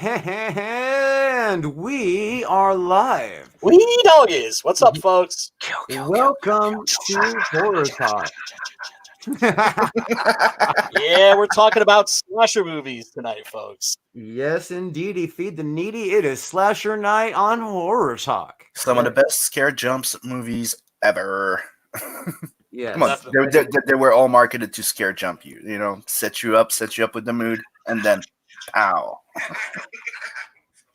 And we are live. We doggies. What's up, folks? Welcome to Horror Talk. Yeah, we're talking about slasher movies tonight, folks. Yes, indeedy. Feed the needy. It is Slasher Night on Horror Talk. Some of the best scare jumps movies ever. Yes. Come on, they were all marketed to scare jump you. You know, set you up with the mood, and then, pow.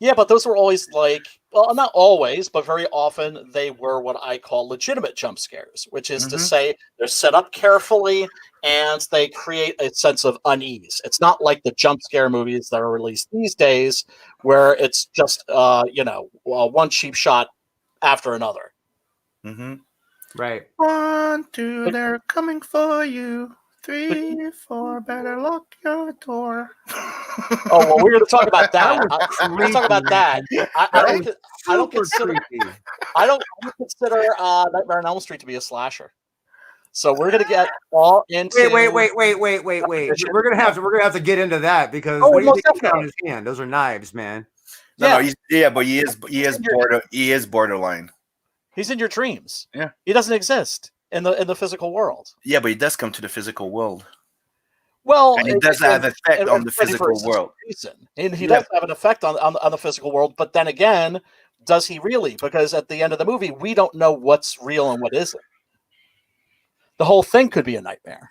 Yeah, but those were always like, well, not always, but very often they were what I call legitimate jump scares, which is to say they're set up carefully and they create a sense of unease. It's not like the jump scare movies that are released these days where it's just, one cheap shot after another. Mm-hmm. Right. 1, 2, they're coming for you. 3, 4, better lock your door. Oh, well, we're going to talk about that. We're going to talk about that. I don't consider Nightmare on Elm Street to be a slasher. So we're going to get all into. Wait. We're gonna have to get into that because Oh, what do you most think he's got definitely. on his hand? Those are knives, man. No, but he is borderline. He's in your dreams. Yeah. He doesn't exist in the physical world. Yeah, but he does come to the physical world. Well, and he does have an effect on the physical world. And he does have an effect on the physical world, but then again, does he really? Because at the end of the movie, we don't know what's real and what isn't. The whole thing could be a nightmare.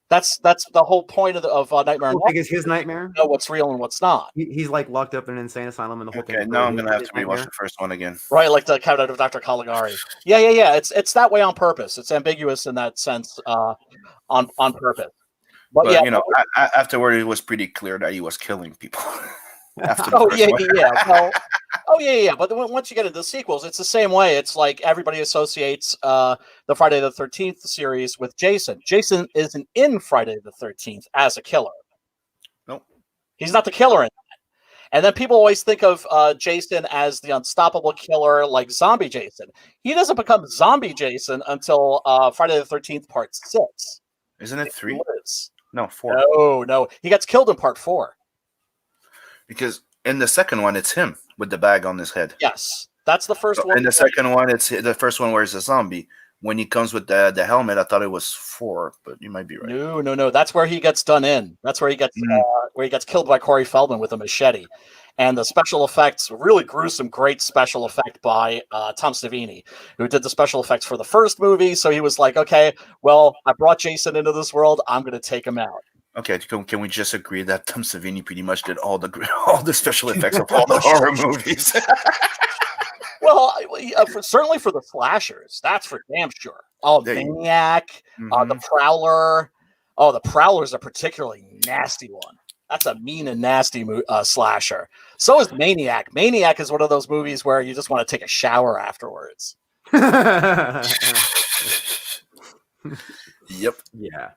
That's the whole point of Nightmare. I think it's his nightmare. Know what's real and what's not. He's like locked up in an insane asylum, and the whole thing. Okay, now I'm gonna have to rewatch the first one again. Right, like the Countdown of Dr. Caligari. Yeah. It's that way on purpose. It's ambiguous in that sense, on purpose. But yeah, afterward, it was pretty clear that he was killing people. Yeah. But once you get into the sequels, it's the same way. It's like everybody associates the Friday the 13th series with Jason. Jason isn't in Friday the 13th as a killer. Nope. He's not the killer in that. And then people always think of Jason as the unstoppable killer, like Zombie Jason. He doesn't become Zombie Jason until Friday the 13th Part 6. Isn't it 3? No, 4. No. He gets killed in Part 4. Because in the second one, it's him with the bag on his head. Yes, that's the first one. In the second one, it's the first one where it's a zombie. When he comes with the helmet, I thought it was 4, but you might be right. No. That's where he gets done in. That's where he gets killed by Corey Feldman with a machete. And the special effects, really gruesome, great special effect by Tom Savini, who did the special effects for the first movie. So he was like, okay, well, I brought Jason into this world. I'm going to take him out. Okay, can we just agree that Tom Savini pretty much did all the special effects of all the horror movies? Well, certainly for the slashers, that's for damn sure. Oh, Maniac, the Prowler. Oh, the Prowler's a particularly nasty one. That's a mean and nasty slasher. So is Maniac. Maniac is one of those movies where you just want to take a shower afterwards. Yep. Yeah.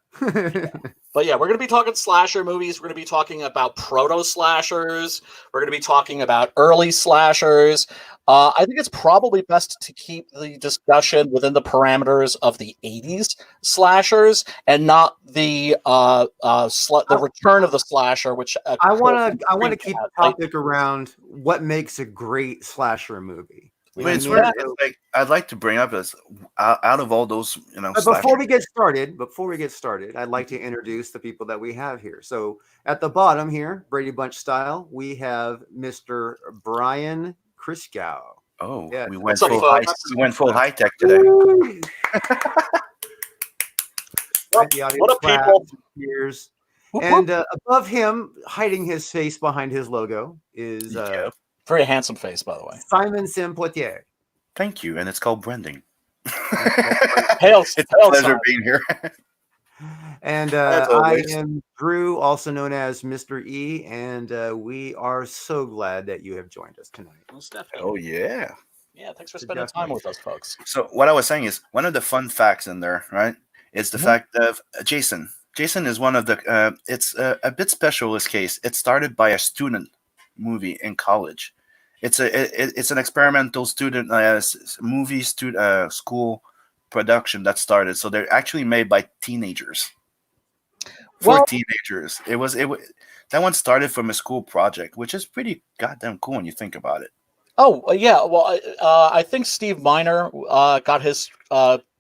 But yeah, we're going to be talking slasher movies. We're going to be talking about proto-slashers. We're going to be talking about early slashers. I think it's probably best to keep the discussion within the parameters of the 80s slashers and not the return of the slasher, which I want to keep the topic around what makes a great slasher movie. It's like I'd like to bring up is out of all those, But before we get started, I'd like to introduce the people that we have here. So at the bottom here, Brady Bunch style, we have Mr. Brian Christgau. Oh, yeah. We went full high tech today. What a people! Years. And above him, hiding his face behind his logo, is very handsome face, by the way. Simon Simpotier. Thank you, and it's called branding. It's a pleasure being here. And I am Drew, also known as Mr. E, and we are so glad that you have joined us tonight. Oh, yeah. Yeah, thanks for spending time with us, folks. So what I was saying is, one of the fun facts in there, right, is the fact of Jason. Jason is one of the, it's a bit special, this case. It started by a student movie in college. It's an experimental student movie school production that started. So they're actually made by teenagers. for teenagers. That one started from a school project, which is pretty goddamn cool when you think about it. Oh, yeah. Well, I think Steve Miner got his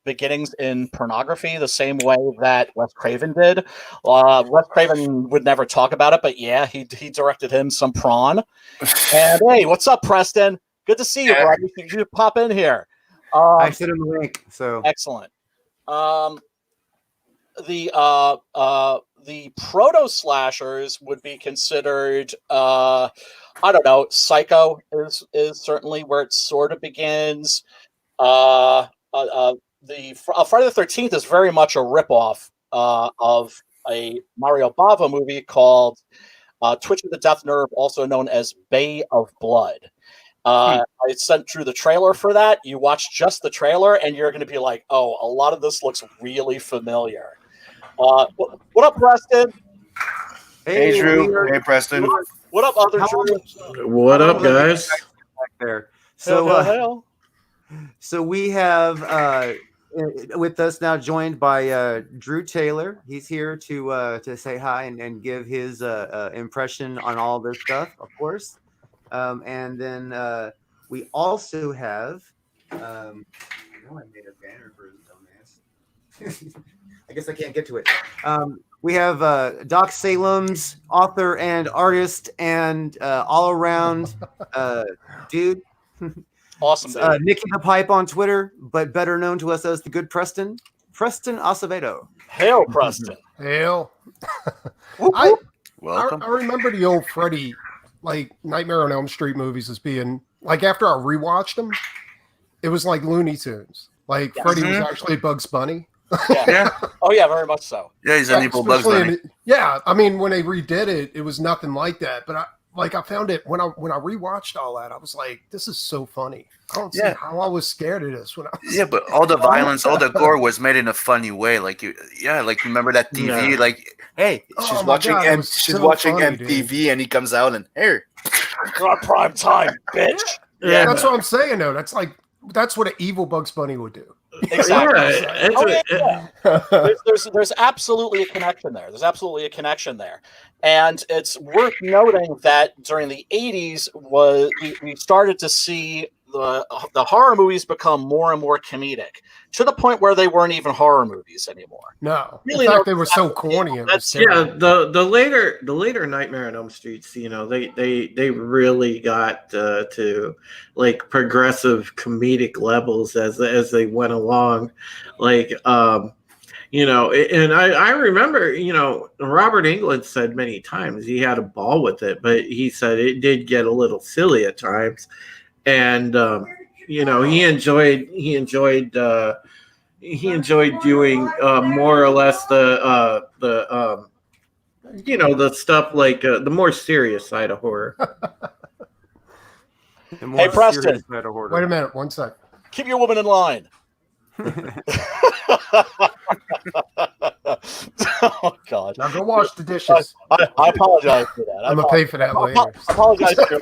beginnings in pornography the same way that Wes Craven did. Wes Craven would never talk about it, but yeah, he directed him some Prawn. And hey, what's up, Preston? Good to see you, bro. You should pop in here. I sent him the link. So excellent. The proto slashers would be considered. I don't know. Psycho is certainly where it sort of begins. The Friday the 13th is very much a ripoff of a Mario Bava movie called Twitch of the Death Nerve, also known as Bay of Blood. I sent through the trailer for that. You watch just the trailer, and you're going to be like, "Oh, a lot of this looks really familiar." What up, Preston? Hey, Drew. Hey, Preston. What up, other Drew? What up, guys? Back there. So, so we have with us now, joined by Drew Taylor. He's here to say hi and give his impression on all this stuff, of course. And then we also have. I know I made a banner for his dumbass. I guess I can't get to it. We have Doc Salem's author and artist and all around dude. Awesome. Dude. Nicky the Pipe on Twitter, but better known to us as the good Preston Acevedo. Hail, Preston. Hail. Welcome. I remember the old Freddy, like Nightmare on Elm Street movies as being, like after I rewatched them, it was like Looney Tunes. Like Freddy was actually Bugs Bunny. Yeah. Oh yeah, very much so. Yeah, he's an evil Bugs Bunny. I mean, when they redid it, it was nothing like that. But I found it when I rewatched all that, I was like, this is so funny. I don't see how I was scared of this when I was. Yeah, but all the violence, all the gore was made in a funny way. Like you remember that TV? Yeah. Like, hey, she's watching MTV, and he comes out and here, got prime time, bitch. Yeah, that's what I'm saying. Though, that's what an evil Bugs Bunny would do. Exactly. There's absolutely a connection there. There's connection there. And it's worth noting that during the 80s we started to see the horror movies become more and more comedic to the point where they weren't even horror movies anymore. No, really, in fact, they were so corny. The later Nightmare on Elm Street, they really got to like progressive comedic levels as they went along, like. And I remember, Robert Englund said many times he had a ball with it, but he said it did get a little silly at times. And, he enjoyed doing more or less the stuff like the more serious side of horror. Hey, Preston. Wait a minute. One sec. Keep your woman in line. Oh God! Now go wash the dishes. I apologize for that. I'm gonna pay for that later. I apologize for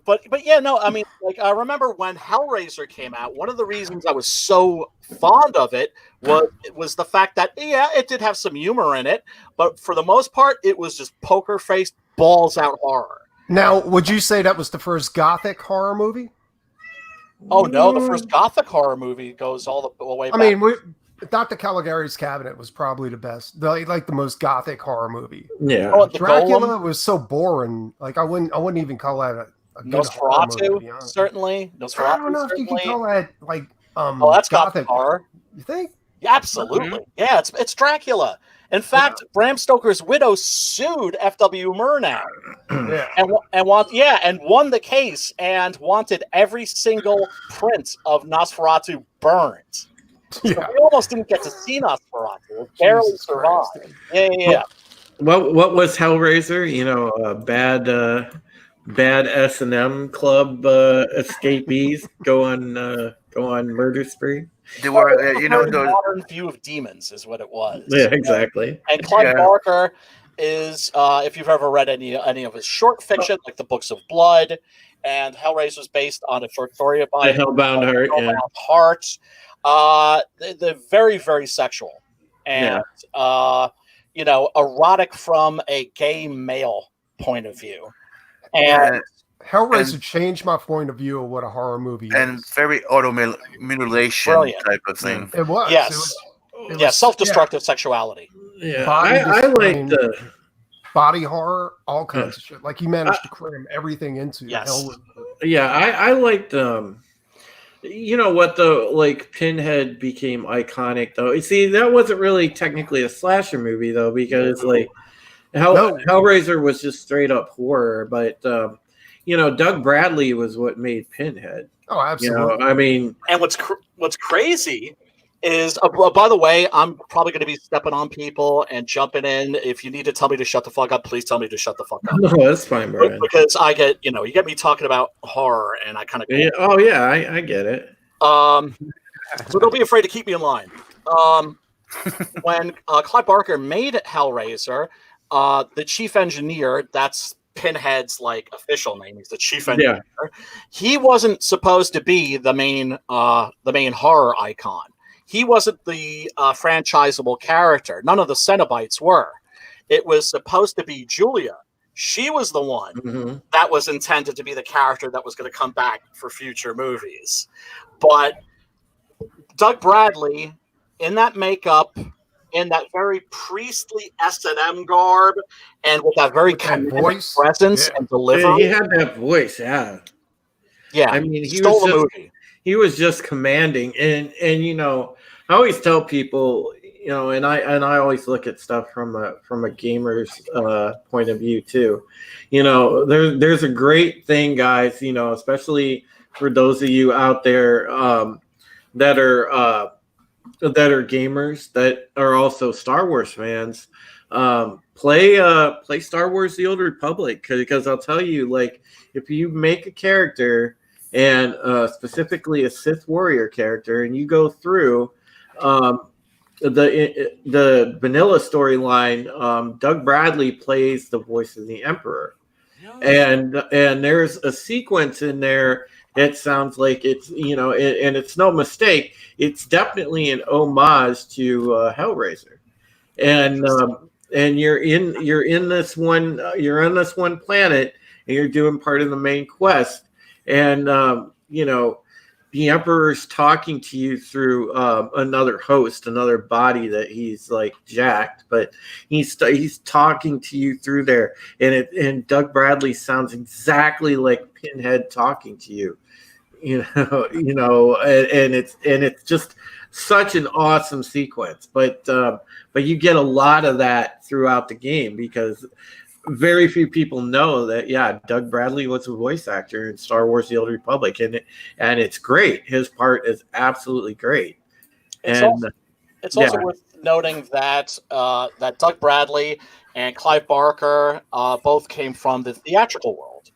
but yeah, no. I mean, like I remember when Hellraiser came out. One of the reasons I was so fond of it was the fact that it did have some humor in it, but for the most part, it was just poker faced, balls out horror. Now, would you say that was the first Gothic horror movie? Oh no, the first Gothic horror movie goes all the way back. I mean, Dr. Caligari's Cabinet was probably the best, the most Gothic horror movie. Yeah, Dracula was so boring. Like I wouldn't even call that a good Nosferatu. Movie, certainly, Nosferatu. I don't know if you can call that like that's Gothic horror. You think? Yeah, absolutely. Mm-hmm. Yeah, it's Dracula. In fact, Bram Stoker's widow sued F.W. Murnau and won the case and wanted every single print of Nosferatu burned. So we almost didn't get to see Nosferatu. It barely survived. Yeah. What was Hellraiser? Bad S&M club escapees go on murder spree. They were, modern view of demons is what it was. Yeah, exactly. And Clive Barker is, if you've ever read any of his short fiction, like the Books of Blood, and Hellraiser was based on a short story about Hellbound Heart. They're very, very sexual, and erotic from a gay male point of view. And Hellraiser changed my point of view of what a horror movie and is. very mutilation Brilliant. type of thing. It was. Yes. It was Self-destructive sexuality. Yeah, I like the body horror, all kinds of shit. Like he managed to cram everything into Hellraiser. Yeah, I liked you know what though, like Pinhead became iconic though. You see, that wasn't really technically a slasher movie though, because like Hellraiser was just straight up horror, but Doug Bradley was what made Pinhead. Oh, absolutely. I mean, and what's crazy is, by the way, I'm probably going to be stepping on people and jumping in. If you need to tell me to shut the fuck up, please tell me to shut the fuck up. No, that's fine, Brian. Because I get, you get me talking about horror, and I kind of. Yeah, oh yeah, I get it. So don't be afraid to keep me in line. When Clive Barker made Hellraiser, the chief engineer, that's Pinhead's like official name. He's the chief engineer. Yeah. He wasn't supposed to be the main horror icon. He wasn't the franchisable character. None of the Cenobites were. It was supposed to be Julia. She was the one that was intended to be the character that was going to come back for future movies. But Doug Bradley, in that makeup, in that very priestly S&M garb, and with that very voice, presence and delivery. He had that voice, yeah. Yeah, I mean, he was just commanding, and I always tell people, and I always look at stuff from a gamer's point of view too. There's a great thing, guys. Especially for those of you out there that are gamers that are also Star Wars fans. Play Star Wars: The Old Republic, because I'll tell you, like, if you make a character and specifically a Sith warrior character, and you go through the vanilla storyline, Doug Bradley plays the voice of the Emperor, and there's a sequence in there that sounds like it's and it's no mistake. It's definitely an homage to Hellraiser, and you're in this one you're on this one planet, and you're doing part of the main quest, and the Emperor's talking to you through another host, another body that he's like jacked, but he's talking to you through there, and Doug Bradley sounds exactly like Pinhead talking to you, and it's just such an awesome sequence. But you get a lot of that throughout the game, because very few people know that, Doug Bradley was a voice actor in Star Wars: The Old Republic, and it's great. His part is absolutely great. It's also worth noting that that Doug Bradley and Clive Barker both came from the theatrical world.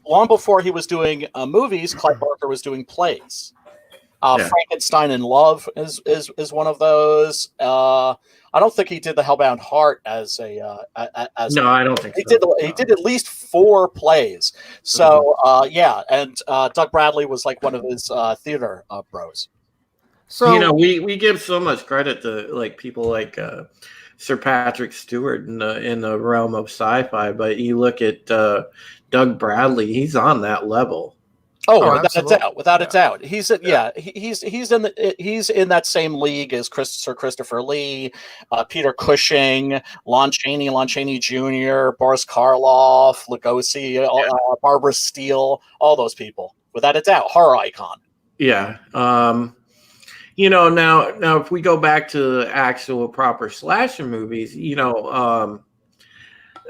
Long before he was doing movies, Clive Barker was doing plays. Frankenstein in Love is one of those. I don't think he did the Hellbound Heart as a. No, I don't think he so. He did at least 4 plays. So and Doug Bradley was like one of his theater bros. So we give so much credit to like people like Sir Patrick Stewart in the realm of sci-fi, but you look at Doug Bradley, he's on that level. Without a doubt. He's in that same league as Sir Christopher Lee, Peter Cushing, Lon Chaney Jr., Boris Karloff, Lugosi, Barbara Steele, all those people. Without a doubt, horror icon. Yeah. Now if we go back to the actual proper slasher movies,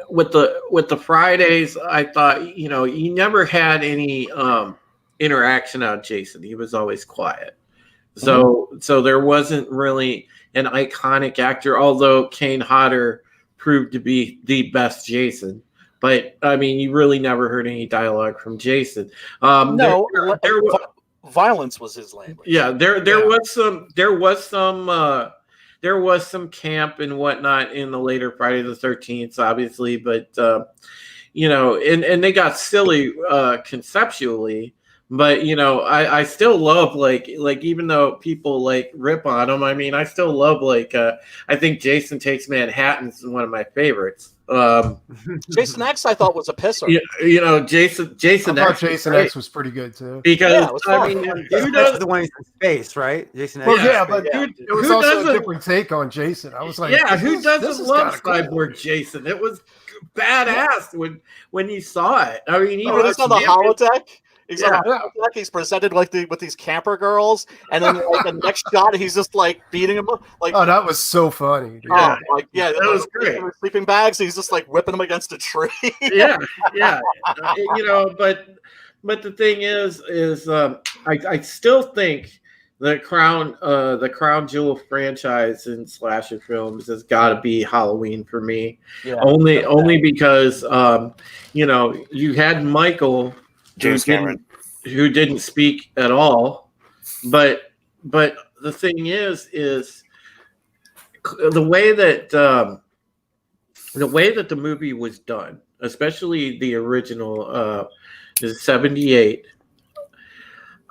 with the Fridays, I thought, you never had any interaction out of Jason. He was always quiet. So there wasn't really an iconic actor, although Kane Hodder proved to be the best Jason. But I mean, you really never heard any dialogue from Jason. Violence was his language. Yeah, there was some camp and whatnot in the later Friday the 13th, obviously, but and they got silly conceptually, But I still love like even though people like rip on him, I mean, I still love I think Jason Takes Manhattan is one of my favorites. Jason X, I thought, was a pisser. Jason I thought X. Jason X was pretty good too. Because Yeah, it was I fun. mean, Jason X is the one in space, right? Jason X. Well, is yeah, in but space. dude, it was also a different take on Jason. I was like, who this doesn't is love kinda cool. Cyborg Jason? It was badass when you saw it. I mean, When he's on the holodeck, he's on the Yeah. holodeck. He's presented with these camper girls, and then like the next shot, he's just like beating them up. Like, Oh, that was so funny. Dude. that was great. Sleeping bags. He's just like whipping them against a tree. yeah. But the thing is I still think the crown jewel franchise in slasher films has got to be Halloween for me. Yeah. Only because you had Michael James Cameron, who didn't speak at all, but the thing is the way that the movie was done, especially the original is 78.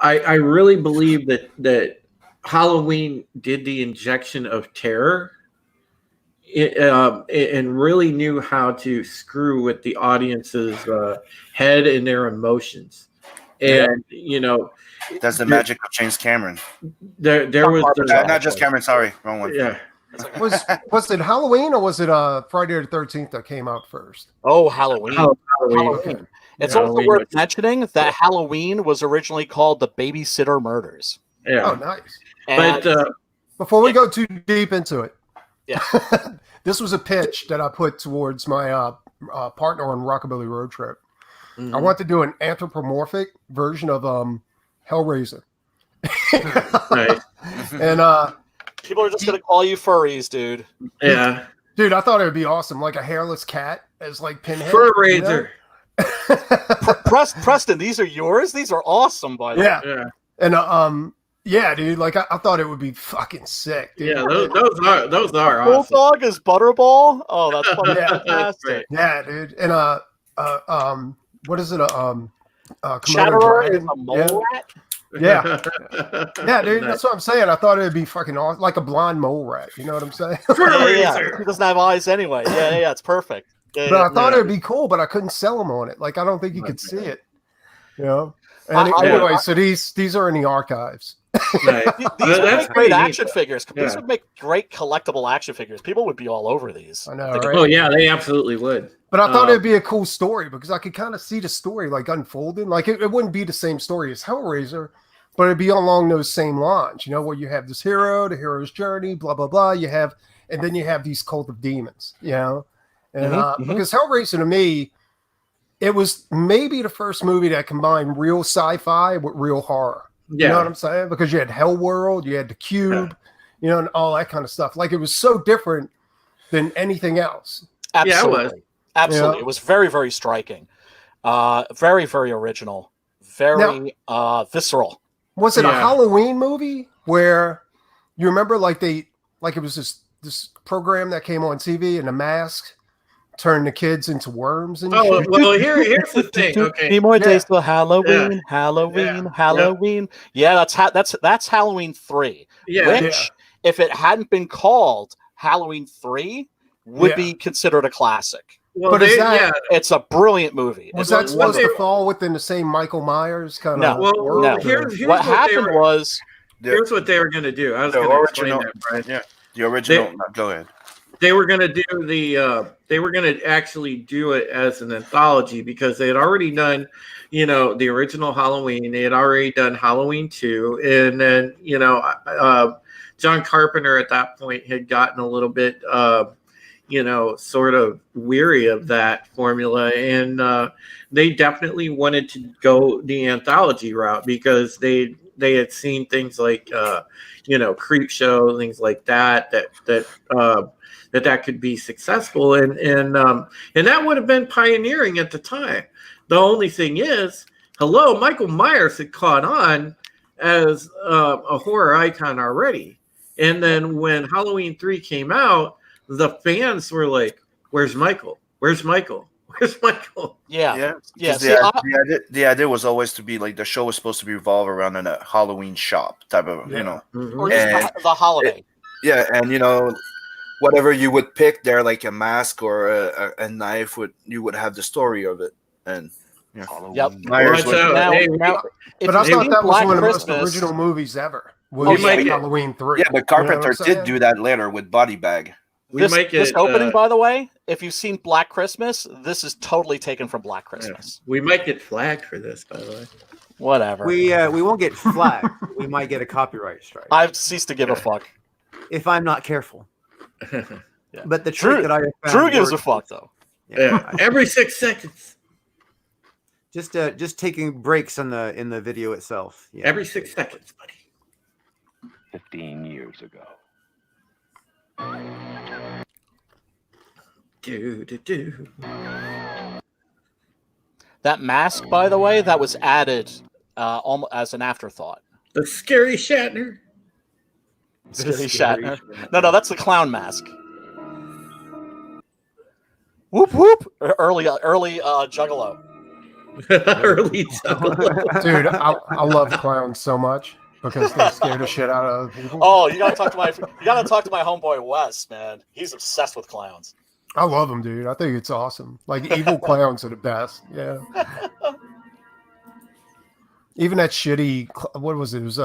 I really believe that Halloween did the injection of terror and really knew how to screw with the audience's head and their emotions. And that's the magic of James Cameron. there was Not just Cameron. Sorry, wrong one. yeah. Was it Halloween or was it Friday the 13th that came out first? Oh, Halloween. Halloween. It's Yeah, also Halloween worth was- mentioning that Halloween was originally called the Babysitter Murders. Yeah. Oh, nice. And But Before we go too deep into it, Yeah. this was a pitch that I put towards my partner on Rockabilly Road Trip. mhm. I want to do an anthropomorphic version of Hellraiser. right. And people are just gonna call you furries, dude. Yeah. dude, I thought it would be awesome, like a hairless cat as like Pinhead. Fur you know? Raiser. Preston, these are yours. These are awesome, by the way. Yeah. Yeah. And yeah, dude, like I thought it would be fucking sick, dude. Yeah, those are awesome. Bulldog is Butterball. Oh, that's fucking Yeah. fantastic. Yeah, dude. And what is it? Komodo Chatterer is dragon? a mole rat. Yeah, yeah, dude. Nice. That's what I'm saying. I thought it'd be fucking awesome, like a blonde mole rat. You know what I'm saying? Fur Yeah, Raiser. he doesn't have eyes anyway. Yeah, it's perfect. Yeah, But I thought Yeah. it'd be cool, but I couldn't sell them on it. Like I don't think you could see it. You know. And I- so these are in the archives. Nice. These would That's make great pretty neat. action figures. These Yeah. would make great collectible action figures. People would be all over these. I know, They could- right? Oh yeah, they absolutely would. But I thought Um, it'd be a cool story because I could kind of see the story like unfolding. Like it wouldn't be the same story as Hellraiser, but it'd be along those same lines, you know, where you have this hero, the hero's journey, blah blah blah. And then you have these cult of demons, you know. And because Hellraiser to me, it was maybe the first movie that combined real sci-fi with real horror. Yeah. You know what I'm saying? Because you had Hell World, you had the Cube, you know, and all that kind of stuff. Like it was so different than anything else. Absolutely. was. Absolutely. Yeah. It was very, very striking. Very, very original. Very visceral. Was it a Yeah. Halloween movie where you remember like it was this program that came on TV and the mask turned the kids into worms and Oh shit? well, here's the thing. Okay. Any more Yeah. days till Halloween, Halloween, Yeah. Halloween. Yeah, that's Halloween 3. Yeah. Which, if it hadn't been called Halloween 3, would Yeah. be considered a classic. Well, But is that- It's a brilliant movie. Was It's that supposed to they- fall within the same Michael Myers kind No. of Well, world? no. or- here's what what they happened were- was Here's what they were going to do. I was The going to explain original- that, Brian. Yeah, the original. Go ahead. They were going to do they were going to actually do it as an anthology because they had already done, the original Halloween. They had already done Halloween 2. And then, John Carpenter at that point had gotten a little bit, sort of weary of that formula. And they definitely wanted to go the anthology route because they had seen things like, Creep Show, things like that could be successful. And that would have been pioneering at the time. The only thing is, Michael Myers had caught on as a horror icon already. And then when Halloween 3 came out, the fans were like, where's Michael? Where's Michael? Where's Michael? Yeah. The idea was always to be like the show was supposed to be revolve around in a Halloween shop type of, Or just the holiday. And whatever you would pick there, like a mask or a knife, you would have the story of it. And Yep. Myers but I thought that was one of the most original movies ever. Halloween 3. Yeah, but Carpenter did do that later with Body Bag. This opening, by the way, if you've seen Black Christmas, this is totally taken from Black Christmas. We might get flagged for this, by the way. Whatever. We won't get flagged. We might get a copyright strike. I've ceased to give a fuck. If I'm not careful. Yeah. But the trick that I have found Drew gives a fuck, though. Yeah. Every 6 seconds. Just taking breaks in the video itself. Yeah. Every 6 seconds, buddy. 15 years ago. That mask, by the way, that was added almost as an afterthought. The scary Shatner. Scary Shatner. No, that's the clown mask. Whoop whoop! Early Juggalo. Early Juggalo. Dude, I love clowns so much because they scare the shit out of people. Oh, you gotta talk to my homeboy Wes, man. He's obsessed with clowns. I love them, dude. I think it's awesome. Like evil clowns are the best. Yeah. Even that shitty, what was it? It was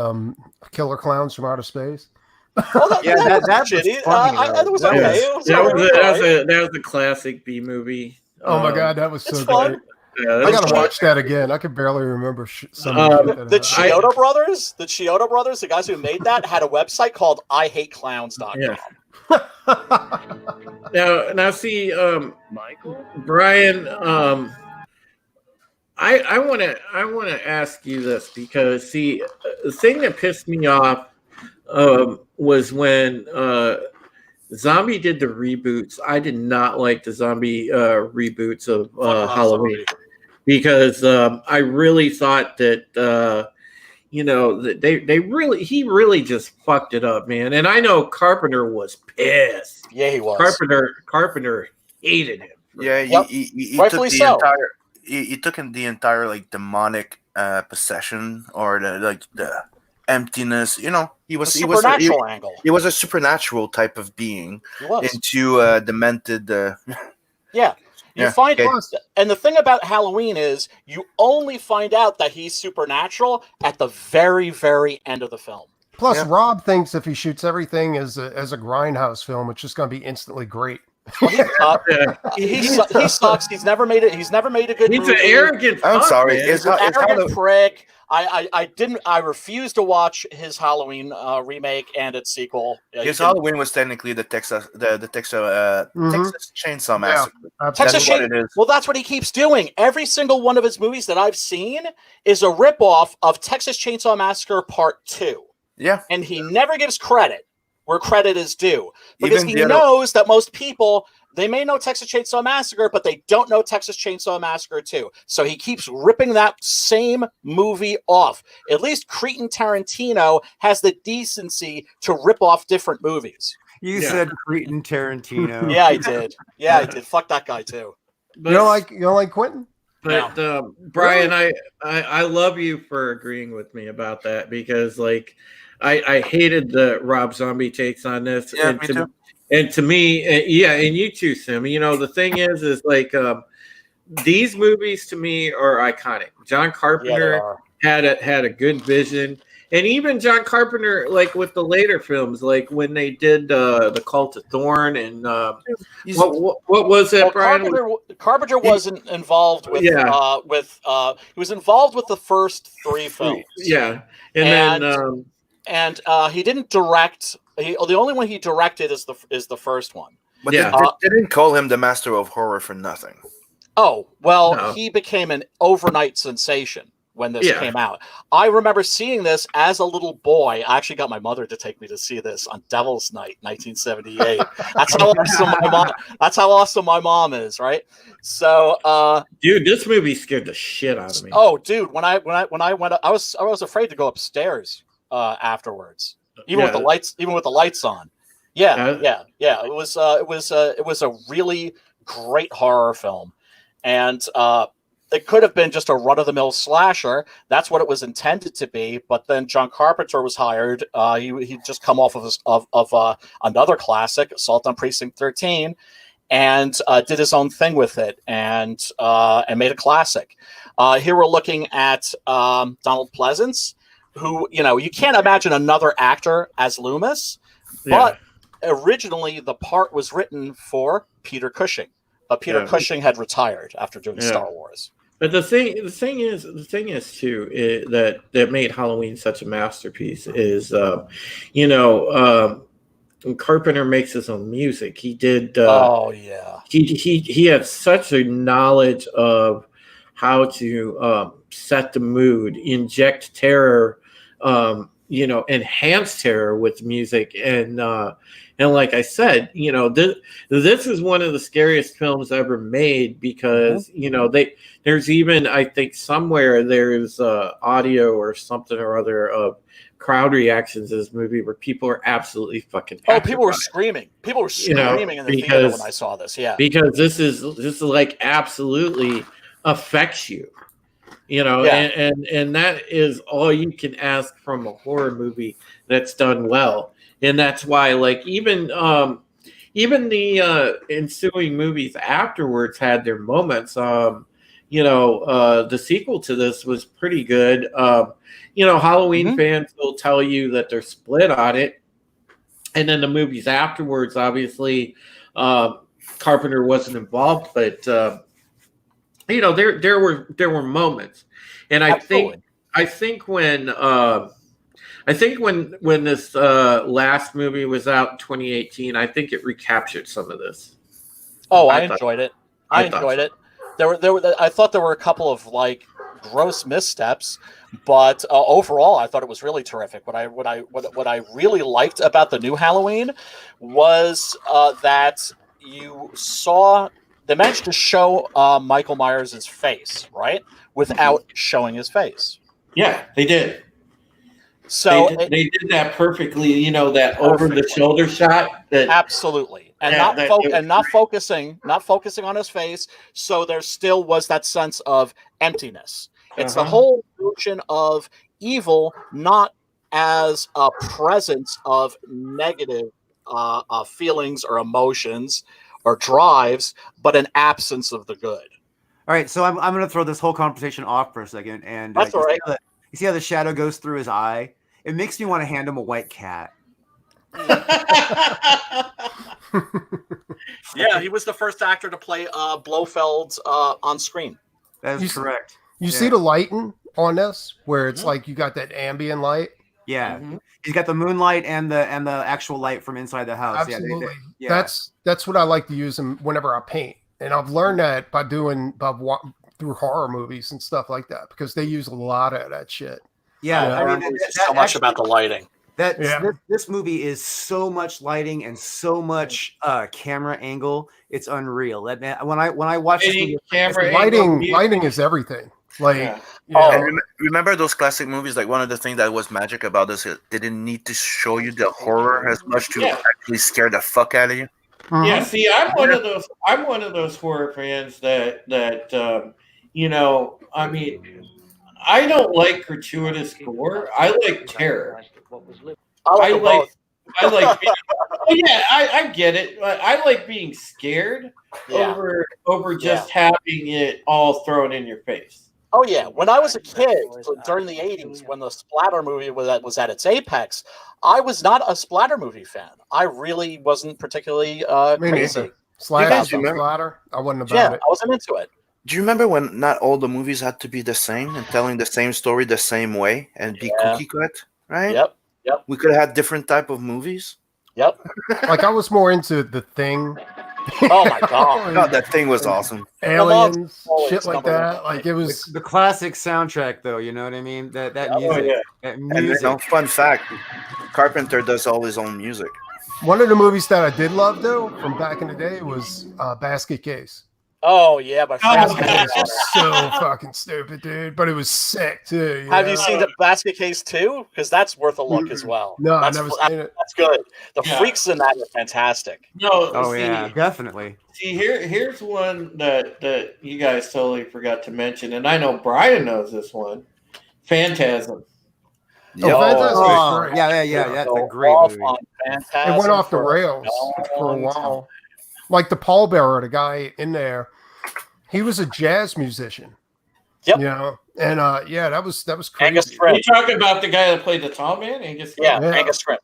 Killer Clowns from Outer Space. Oh, that shitty. That was okay. That was a classic B movie. Oh my god, that was so fun. great. Yeah, I gotta watch that again. I can barely remember some of the Chiodo brothers. The Chiodo brothers, the guys who made that, had a website called IHateClowns.com. Yeah. now see, Michael? Brian, I want to ask you this because see, the thing that pissed me off was when Zombie did the reboots. I did not like the zombie reboots of Halloween because I really thought that that he really just fucked it up, man. And I know Carpenter was pissed. Yeah, he was. Carpenter hated him. Yeah, he rightfully so. He took in the entire like demonic possession or the emptiness. He was supernatural angle. He was a supernatural type of being into demented. Yeah. You find it, and the thing about Halloween is you only find out that he's supernatural at the very, very end of the film. Plus, Rob thinks if he shoots everything as a grindhouse film, it's just going to be instantly great. He sucks. He's never made it. He's never made a good movie. He's an arrogant. I'm sorry. He's an arrogant prick. I refused to watch his Halloween remake and its sequel. His Halloween was technically the Texas Chainsaw Massacre. Texas Chainsaw. Well, that's what he keeps doing. Every single one of his movies that I've seen is a ripoff of Texas Chainsaw Massacre Part 2. Yeah, and he never gives credit where credit is due because he knows that most people, they may know Texas Chainsaw Massacre, but they don't know Texas Chainsaw Massacre 2. So he keeps ripping that same movie off. At least Quentin Tarantino has the decency to rip off different movies. You said Quentin Tarantino. Yeah, I did. Yeah, I did. Fuck that guy too. But, you don't like Quentin? But Brian, really? I love you for agreeing with me about that because like I hated the Rob Zombie takes on this. Yeah, me too. And to me, and you too, Sim. The thing is like these movies to me are iconic. John Carpenter had a good vision, and even John Carpenter, like with the later films, like when they did the Cult of Thorn and what was it, Brian? Carpenter wasn't involved with. He was involved with the first 3 films. Yeah, and he didn't direct. The only one he directed is the first one. But they didn't call him the master of horror for nothing. Oh well, he became an overnight sensation when this came out. I remember seeing this as a little boy. I actually got my mother to take me to see this on Devil's Night, 1978. That's how awesome my mom is, right? So, dude, this movie scared the shit out of me. Oh, dude, when I went, I was afraid to go upstairs afterwards, even with the lights on. Yeah. It was a really great horror film. And it could have been just a run-of-the-mill slasher. That's what it was intended to be. But then John Carpenter was hired. He'd just come off of another classic, Assault on Precinct 13, and did his own thing with it and made a classic. Here we're looking at Donald Pleasance, who, you can't imagine another actor as Loomis, but originally the part was written for Peter Cushing. But Peter Cushing had retired after doing Star Wars. But the thing is too that made Halloween such a masterpiece is, when Carpenter makes his own music, he did. He had such a knowledge of how to set the mood, inject terror, enhance terror with music, and like I said, this is one of the scariest films ever made because there's even, I think somewhere there's audio or something or other of crowd reactions to this movie where people are absolutely fucking petrified. People were screaming. People were screaming in the theater when I saw this. Yeah, because this is like absolutely affects you. And that is all you can ask from a horror movie that's done well. And that's why, like, even the ensuing movies afterwards had their moments. The sequel to this was pretty good. Halloween fans will tell you that they're split on it. And then the movies afterwards, obviously, Carpenter wasn't involved, but there were moments. And I think when this last movie was out in 2018, I think it recaptured some of this. Oh, I enjoyed it. I enjoyed it. I thought there were a couple of like gross missteps, but overall, I thought it was really terrific. What I really liked about the new Halloween was that you saw they managed to show Michael Myers' face, right, without showing his face. Yeah, they did. So they did that perfectly. That over the shoulder shot. Absolutely, and not focusing on his face. So there still was that sense of emptiness. It's the whole notion of evil, not as a presence of negative feelings or emotions or drives, but an absence of the good. All right, so I'm going to throw this whole conversation off for a second, and that's all right. You see how the shadow goes through his eye? It makes me want to hand him a white cat. Yeah, he was the first actor to play Blofeld on screen. That is correct. You see the lighting on this, where it's like you got that ambient light. Yeah, he's got the moonlight and the actual light from inside the house. Absolutely, that's what I like to use them whenever I paint, and I've learned that through horror movies and stuff like that because they use a lot of that shit. Yeah, I mean, so much about the lighting. This movie is so much lighting and so much camera angle. It's unreal. When I watch this movie, lighting is everything. Like, and remember those classic movies? Like one of the things that was magic about this, they didn't need to show you the horror as much to actually scare the fuck out of you. Yeah, see, I'm one of those horror fans that I mean, I don't like gratuitous gore. I like terror. I get it. I like being scared over just having it all thrown in your face. Oh yeah, when I was a kid during the 80s, when the splatter movie was at its apex, I was not a splatter movie fan. I really wasn't particularly crazy. Splatter? I wasn't about it. I wasn't into it. Do you remember when not all the movies had to be the same and telling the same story the same way and be cookie cut, right? Yep. We could have had different type of movies. Yep. Like I was more into The Thing. Oh my god! God, that thing was awesome. Aliens, shit like that. Like it was the classic soundtrack, though. You know what I mean? That music. That music. And fun fact: Carpenter does all his own music. One of the movies that I did love, though, from back in the day was Basket Case. Oh yeah, but That was so fucking stupid, dude. But it was sick too. Have you seen the Basket Case 2? Because that's worth a look as well. No, I've that's, never seen it. That's good. The freaks in that are fantastic. No, Oh yeah, definitely. See, here's one that you guys totally forgot to mention, and I know Brian knows this one. Phantasm. Yeah. Fantastic. Yeah. That's a great movie. Phantasm It went off the rails for a while. Like the pallbearer, the guy in there, he was a jazz musician. Yep. You know, and that was crazy. Angus You Scrimm. talking about the guy that played the tall man, Angus? Yeah, Angus Scrimm.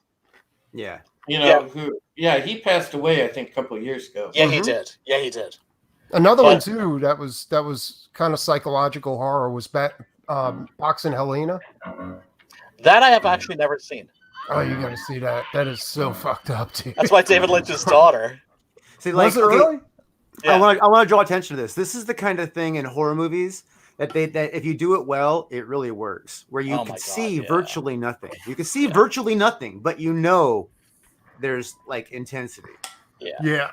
Yeah. You know he passed away, I think, a couple of years ago. Yeah, he did. Yeah, he did. Another one too that was kind of psychological horror was Boxing Helena. That I have actually never seen. Oh, you got to see that. That is so fucked up, dude. That's why David Lynch's daughter. See, like, Was it really? Yeah. I want to draw attention to this. This is the kind of thing in horror movies that if you do it well, it really works. Where you can see virtually nothing. You can see virtually nothing, but you know there's like intensity. Yeah.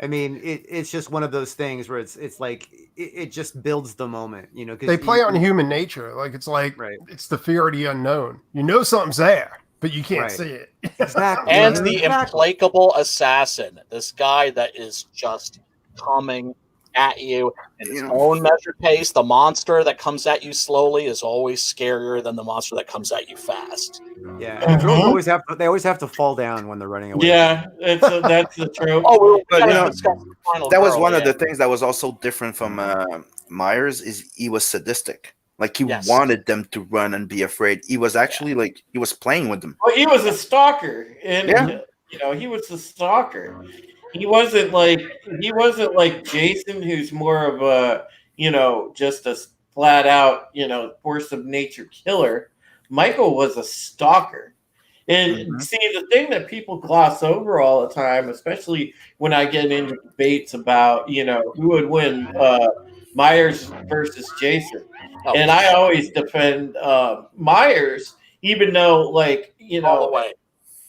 I mean, it's just one of those things where it's like it just builds the moment, you know. 'Cause They play on human nature. Like it's it's the fear of the unknown. You know something's there, but you can't see it. Exactly. And the implacable assassin, this guy that is just coming at you in his own measured pace. The monster that comes at you slowly is always scarier than the monster that comes at you fast. Yeah, and the girls always have to fall down when they're running away. Yeah, that's the trope. But, you know, that was one of the things that was also different from Myers is he was sadistic. Like he wanted them to run and be afraid. He was actually like he was playing with them. Well, he was a stalker, and you know he was a stalker. He wasn't like Jason, who's more of a just a flat out force of nature killer. Michael was a stalker. And see, the thing that people gloss over all the time, especially when I get into debates about, who would win Myers versus Jason. And I always defend Myers, even though, all the way.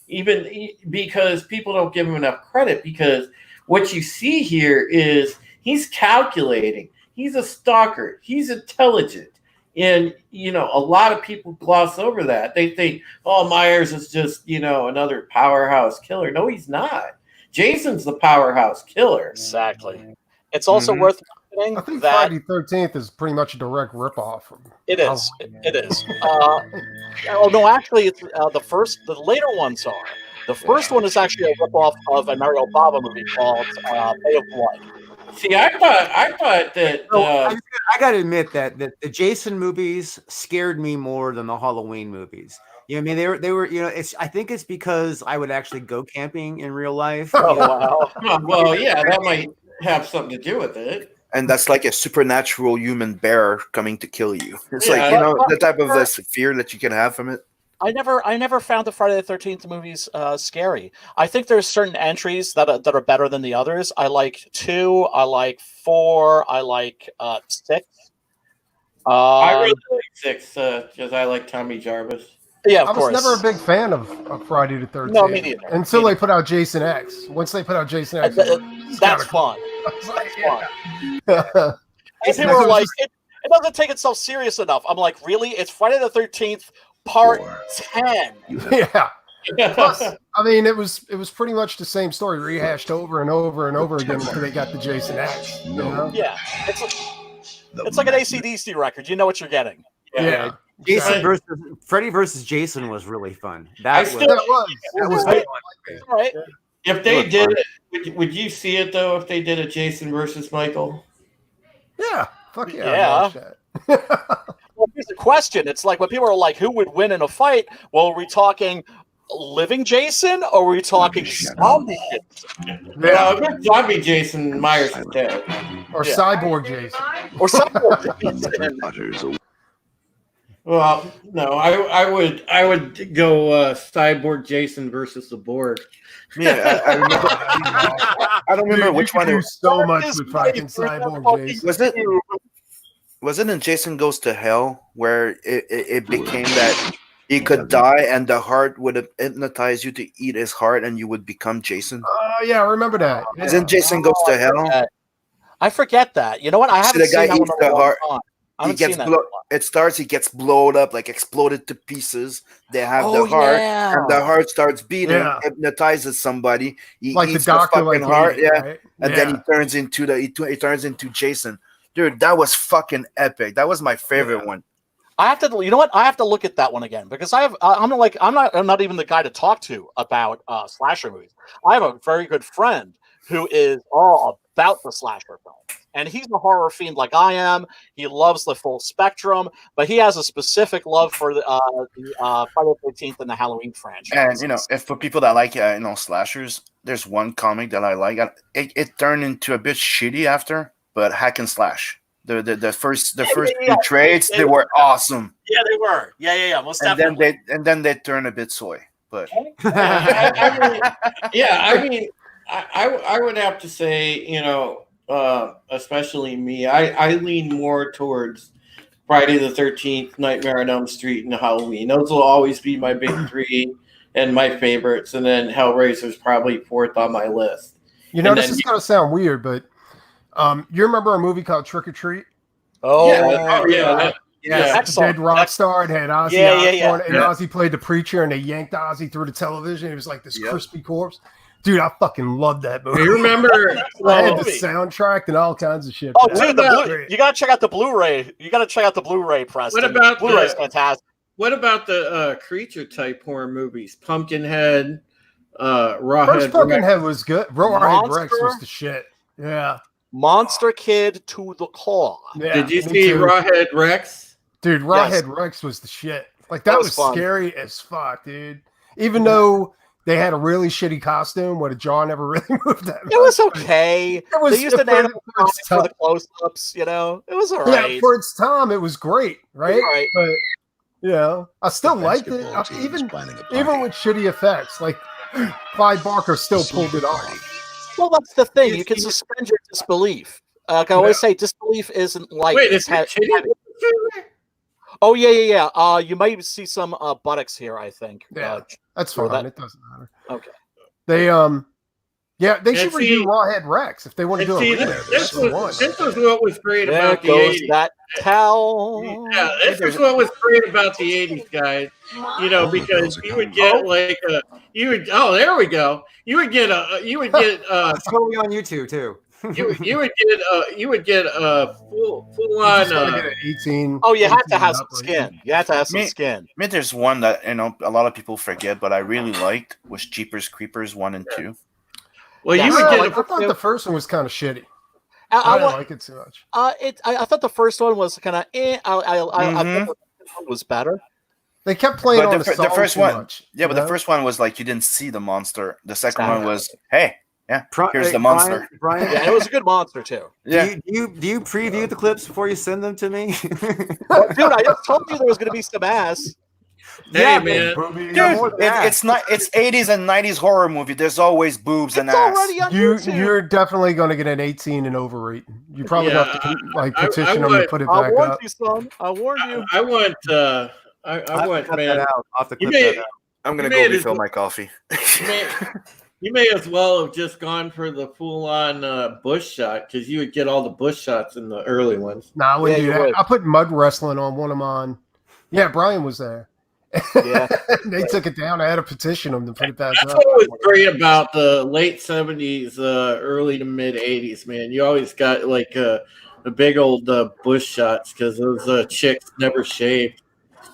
Even because people don't give him enough credit, because what you see here is he's calculating. He's a stalker. He's intelligent. And, a lot of people gloss over that. They think, oh, Myers is just, another powerhouse killer. No, he's not. Jason's the powerhouse killer. Exactly. It's also worth mentioning I think that Friday 13th is pretty much a direct ripoff. it is. It is. Oh, no, actually, it's the later ones are. The first one is actually a ripoff of a Mario Bava movie called Bay of Blood. See, I thought that. I got to admit that the Jason movies scared me more than the Halloween movies. I mean, they were. I think it's because I would actually go camping in real life. Oh wow! Well, yeah, that might have something to do with it. And that's like a supernatural human bear coming to kill you. It's the type of fear that you can have from it. I never found the Friday the 13th movies scary. I think there's certain entries that are better than the others. I like 2. I like 4. I like 6. I really like 6 because I like Tommy Jarvis. Yeah, of I was course. never a big fan of Friday the 13th. No, me neither. Until they put out Jason X. Once they put out Jason X, that's fun. That's fun. And people are like, it doesn't take itself serious enough. I'm like, really? It's Friday the 13th. Part 10. Yeah. Plus, I mean, it was pretty much the same story rehashed over and over and over again until they got the Jason X. Yeah, it's like an AC/DC record. You know what you're getting. Yeah. Jason Freddy versus Jason was really fun. That was right. If they did it, would you see it though? If they did a Jason versus Michael? Yeah. Fuck yeah. Yeah. I'd watch that. Well, here's the question. It's like when people are like, who would win in a fight? Well, are we talking living Jason or are we talking zombie Jason? Yeah, zombie Jason Myers is dead. Or Cyborg Jason. Or cyborg Jason. Well, no, I would go Cyborg Jason versus the Borg. Yeah, I don't remember which one. Do so much with fucking Cyborg Jason. Was it in Jason Goes to Hell where it became that He could die, and the heart would have hypnotized you to eat his heart, and you would become Jason. Oh yeah, I remember that. Yeah. Isn't Jason Goes to Hell? I forget that. You know what? I haven't the seen guy that one eats in a the long heart. time. I He haven't seen gets that. it starts. He gets blown up, like exploded to pieces. They have Oh, the heart, yeah. and the heart starts beating, Yeah. hypnoptizes somebody. He Like the eats doctor, fucking like heart, ate it, yeah, right? and then he turns into he turns into Jason. Dude, that was fucking epic. That was my favorite one. I have to. You know what? I have to look at that one again because I'm not even the guy to talk to about slasher movies. I have a very good friend who is all about the slasher film. And he's a horror fiend like I am. He loves the full spectrum, but he has a specific love for the Friday the 13th and the Halloween franchise. And if for people that like slashers, there's one comic that I like. It turned into a bit shitty after, but hack and slash. The first two trades they were awesome. Yeah, they were. Yeah. Most definitely. And then they turn a bit soy. But I would have to say, especially me, I lean more towards Friday the 13th, Nightmare on Elm Street, and Halloween. Those will always be my big three and my favorites. And then Hellraiser's probably fourth on my list. This is going to sound weird, but you remember a movie called Trick or Treat? Oh, yeah. Dead rock star. It had Ozzy Osbourne, and Ozzy played the preacher, and they yanked Ozzy through the television. It was like this crispy corpse. Dude, I fucking loved that movie. You remember? I had the soundtrack and all kinds of shit. Oh, dude, you gotta check out the Blu-ray. You gotta check out the Blu-ray, Preston. What about Blu-ray's fantastic? What about the creature type horror movies? Pumpkinhead, Rawhead. First Pumpkinhead was good. Rawhead Rex was the shit. Yeah. Monster Kid to the Claw. Yeah, did you see Rawhead Rex? Dude, Rawhead Rex was the shit. Like that was scary as fuck, dude. Even though they had a really shitty costume where the jaw never really moved that much. It was okay. They used an animal for the close-ups, It was all right. Yeah, for its time, it was great, right? But, I still liked it. Even with shitty effects, like Clyde Barker still pulled it off. Well, that's the thing. You can suspend your disbelief. Like I always say, disbelief isn't like... Wait, is it shitty? Oh, yeah. You might see some buttocks here, I think. Yeah, that's fine. It doesn't matter. Okay. They should redo Rawhead Rex if they want to do a remake. This was what was great about the 80s. That towel. Yeah, this is what was great about the 80s, guys. Because you would get there we go. You would get it's totally on YouTube too. you would get a full on 18. Oh, you have to have some skin. You have to have some skin. I mean, there's one that a lot of people forget, but I really liked was Jeepers Creepers 1 and 2. Well, you would get. I thought the first one was kind of shitty. I didn't like it too much. I thought the first one was kind of. I thought the second one was better. They kept playing on the first one. Much, but the first one was like you didn't see the monster. The second one was, hey, here's the monster. Brian, it was a good monster too. Yeah. Do you preview the clips before you send them to me? Dude, I just told you there was going to be some ass. Hey, man. Dude, it's 80s and 90s horror movie. There's always boobs and ass. You're definitely going to get an 18 and over rating. You probably have to petition them to put it back up. I warned you, son. I warned you. I want, man. I'm going to go refill my coffee. You may as well have just gone for the full-on bush shot because you would get all the bush shots in the early ones. Nah, I wouldn't do that. I put mud wrestling on one of mine. Yeah, Brian was there. Yeah, they took it down. I had to petition them to put it back up. That's what was great about the late 70s, early to mid 80s, man. You always got like the big old bush shots because those chicks never shaved.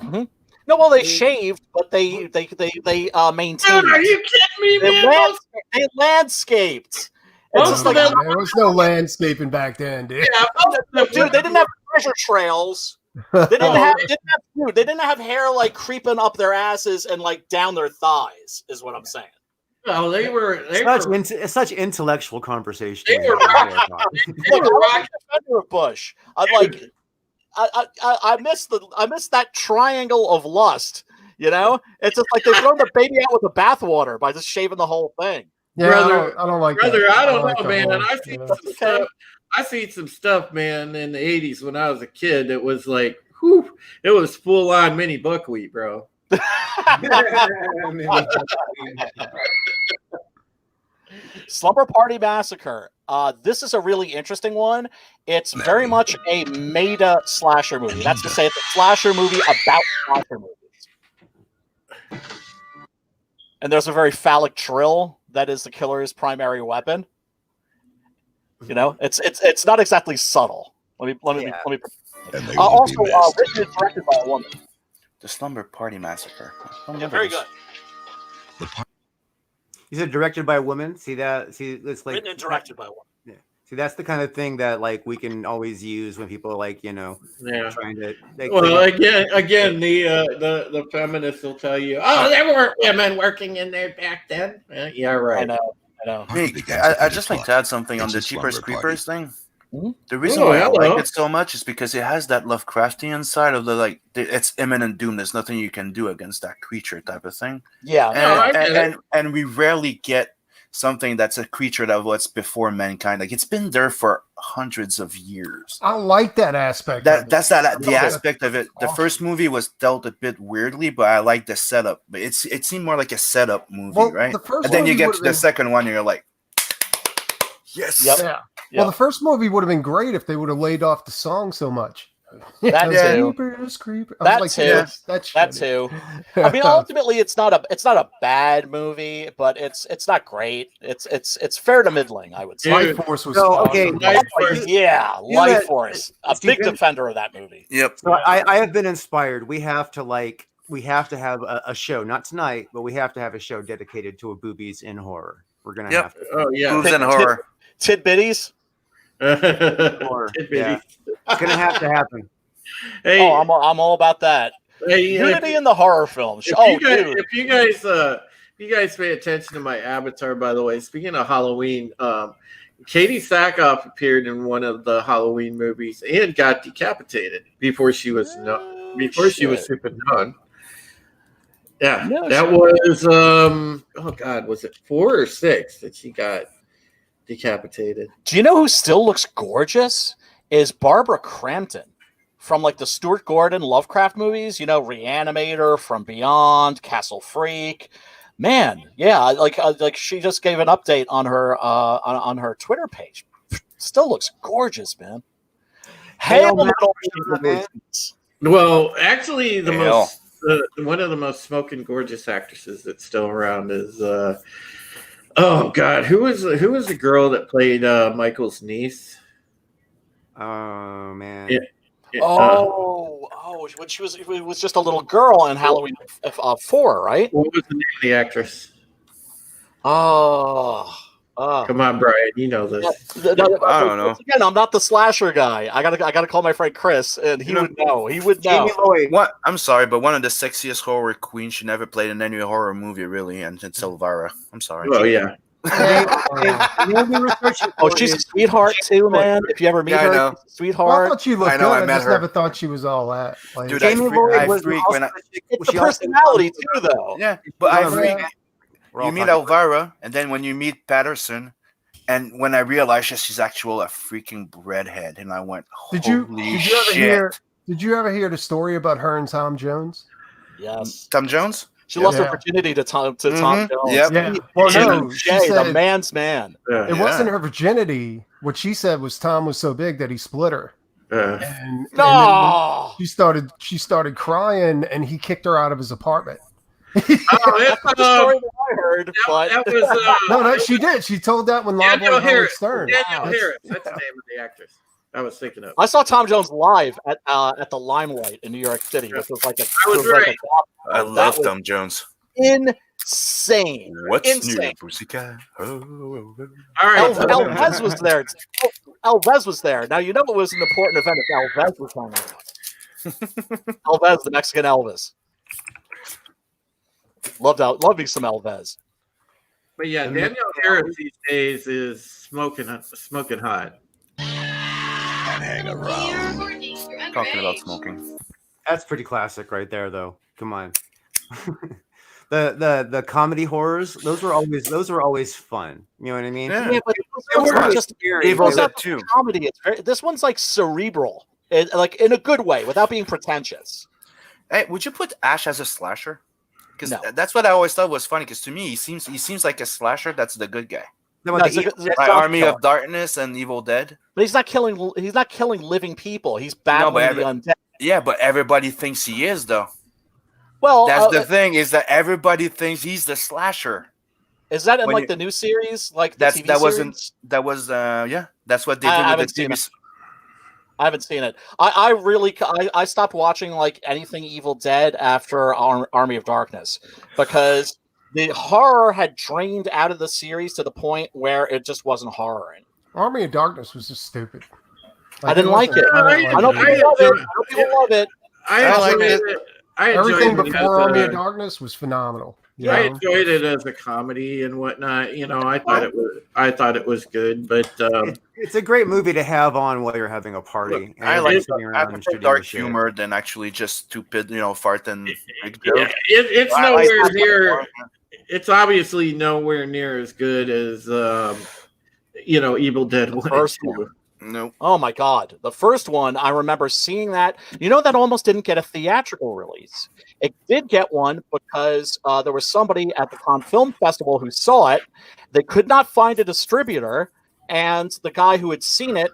Mm-hmm. No, well, they shaved, but they maintained. Dude, are you kidding me, man? They landscaped. It's just like there was no landscaping back then, dude. Yeah, dude, they didn't have treasure trails. They didn't have hair like creeping up their asses and like down their thighs. Is what I'm saying. No, they were such intellectual conversation. They were rocking of Bush. I miss that triangle of lust. It's just like they throw the baby out with the bathwater by just shaving the whole thing. Yeah, brother, I don't like that. I don't know, man. I seen some stuff, man, in the 80s when I was a kid. It was like, it was full on mini buckwheat, bro. Slumber Party Massacre. This is a really interesting one. It's very much a meta slasher movie. That's to say, it's a slasher movie about slasher movies. And there's a very phallic trill that is the killer's primary weapon. You know, it's not exactly subtle. Let me. Also, written and directed by a woman. The Slumber Party Massacre. Yeah, very good. You said directed by a woman. See that? See, it's like Written and directed by a woman. Yeah. See, that's the kind of thing that like we can always use when people are like, you know, trying to. Well, again, the feminists will tell you, oh, there weren't women working in there back then. Yeah, right. I know. Hey, I just like to add something on the Jeepers Creepers thing. Mm-hmm. The reason why I like it so much is because it has that Lovecraftian side of the like it's imminent doom. There's nothing you can do against that creature type of thing. Yeah, and we rarely get something that's a creature that was before mankind. Like it's been there for hundreds of years. I like that aspect. The aspect of it. The first movie was dealt a bit weirdly, but I like the setup. But it seemed more like a setup movie, right? And then you get to the second one, and you're like, yes, yeah. Well, the first movie would have been great if they would have laid off the song so much. That too. That too. I mean, ultimately, it's not a bad movie, but it's not great. It's fair to middling, I would say. Life Force was okay. Life Force, a big defender of that movie. Yep. So I have been inspired. We have to have a show, not tonight, but we have to have a show dedicated to a boobies in horror. We're gonna have to. Oh yeah, boobs in horror. Tidbitties. Yeah. It's gonna have to happen. Hey, I'm all about that. Hey, Unity in the horror film. If you guys pay attention to my avatar, by the way, speaking of Halloween, Katie Sackhoff appeared in one of the Halloween movies and got decapitated before she was super known. Yeah, was oh god, was it 4 or 6 that she got decapitated? Do you know who still looks gorgeous? Is Barbara Crampton from like the Stuart Gordon Lovecraft movies, you know, Reanimator, From Beyond, Castle Freak. Man, yeah, like she just gave an update on her on her Twitter page. Still looks gorgeous, man. Well, actually, one of the most smoking gorgeous actresses that's still around is oh god, who was the girl that played Michael's niece? Oh man. Yeah. When she was just a little girl in Halloween 4, right? What was the name of the actress? Come on, Brian, you know this. I don't know. Again, I'm not the slasher guy. I gotta call my friend Chris, and he would know. He would know. What? I'm sorry, but one of the sexiest horror queens she never played in any horror movie, really, and it's Elvira. I'm sorry. Oh yeah. She's a sweetheart too, man. If you ever meet her, know. Sweetheart. Well, I thought she looked good. I met just her. never thought she was all that. Like, Dude, Jamie Lloyd freak when it's the personality too, though. Yeah, but I freak. You meet Elvira, and then when you meet Patterson, and when I realized she's actually a freaking redhead, and I went, Did you ever hear the story about her and Tom Jones? Yes. Tom Jones? She lost her virginity to Tom Jones. Yep. Yeah. Well, no, she said, the man's man. It wasn't her virginity. What she said was Tom was so big that he split her. And she started crying, and he kicked her out of his apartment. That's the story that I heard. That was no, she did. She told that when Danielle Harris. Stern. Danielle Harris. That's the name of the actress I was thinking of. I saw Tom Jones live at the Limelight in New York City, which was like I love Tom Jones. Insane. What's new, Pussycat? All right. Elvez was there. Elvez was there. Now you know it was an important event if Elvez was hanging out. Elvez, the Mexican Elvis. Loved me some Elvez. But yeah, Danielle Harris these days is smoking hot. And hang around. Talking about smoking. That's pretty classic right there, though. Come on. the comedy horrors, those were always fun. You know what I mean? Yeah, but Evil's that too. Comedy. This one's like cerebral, like in a good way, without being pretentious. Hey, would you put Ash as a slasher? Because No. that's what I always thought was funny. Because to me, he seems like a slasher. That's the good guy. No, No, the he's a- evil- he's a Like jump Army killer. of Darkness and Evil Dead. But he's not killing. He's not killing living people. He's battling the undead. Yeah, but everybody thinks he is though. Well, That's the thing is that everybody thinks he's the slasher. is that in when like you- the new series, like the That's TV that series? was yeah. That's what they I did with haven't the seen TV. it. I haven't seen it. I really I stopped watching like anything Evil Dead after Army of Darkness because the horror had drained out of the series to the point where it just wasn't horror anymore. Army of Darkness was just stupid. I didn't like it. I know people love it. I know people love it. I like enjoyed it. it. I Everything enjoyed it before as Army a- of Darkness was phenomenal. you I know? enjoyed it as a comedy and whatnot. You know, I thought it was good, but it's a great movie to have on while you're having a party. I and like sitting I around and prefer shooting dark the shit. humor than actually just stupid, fart and big yeah, joke. it's I like nowhere that near. part. It's obviously nowhere near as good as Evil Dead 1 first and 2. one. Nope. Oh my god. The first one, I remember seeing that. That almost didn't get a theatrical release. It did get one because there was somebody at the Cannes Film Festival who saw it. They could not find a distributor, and the guy who had seen it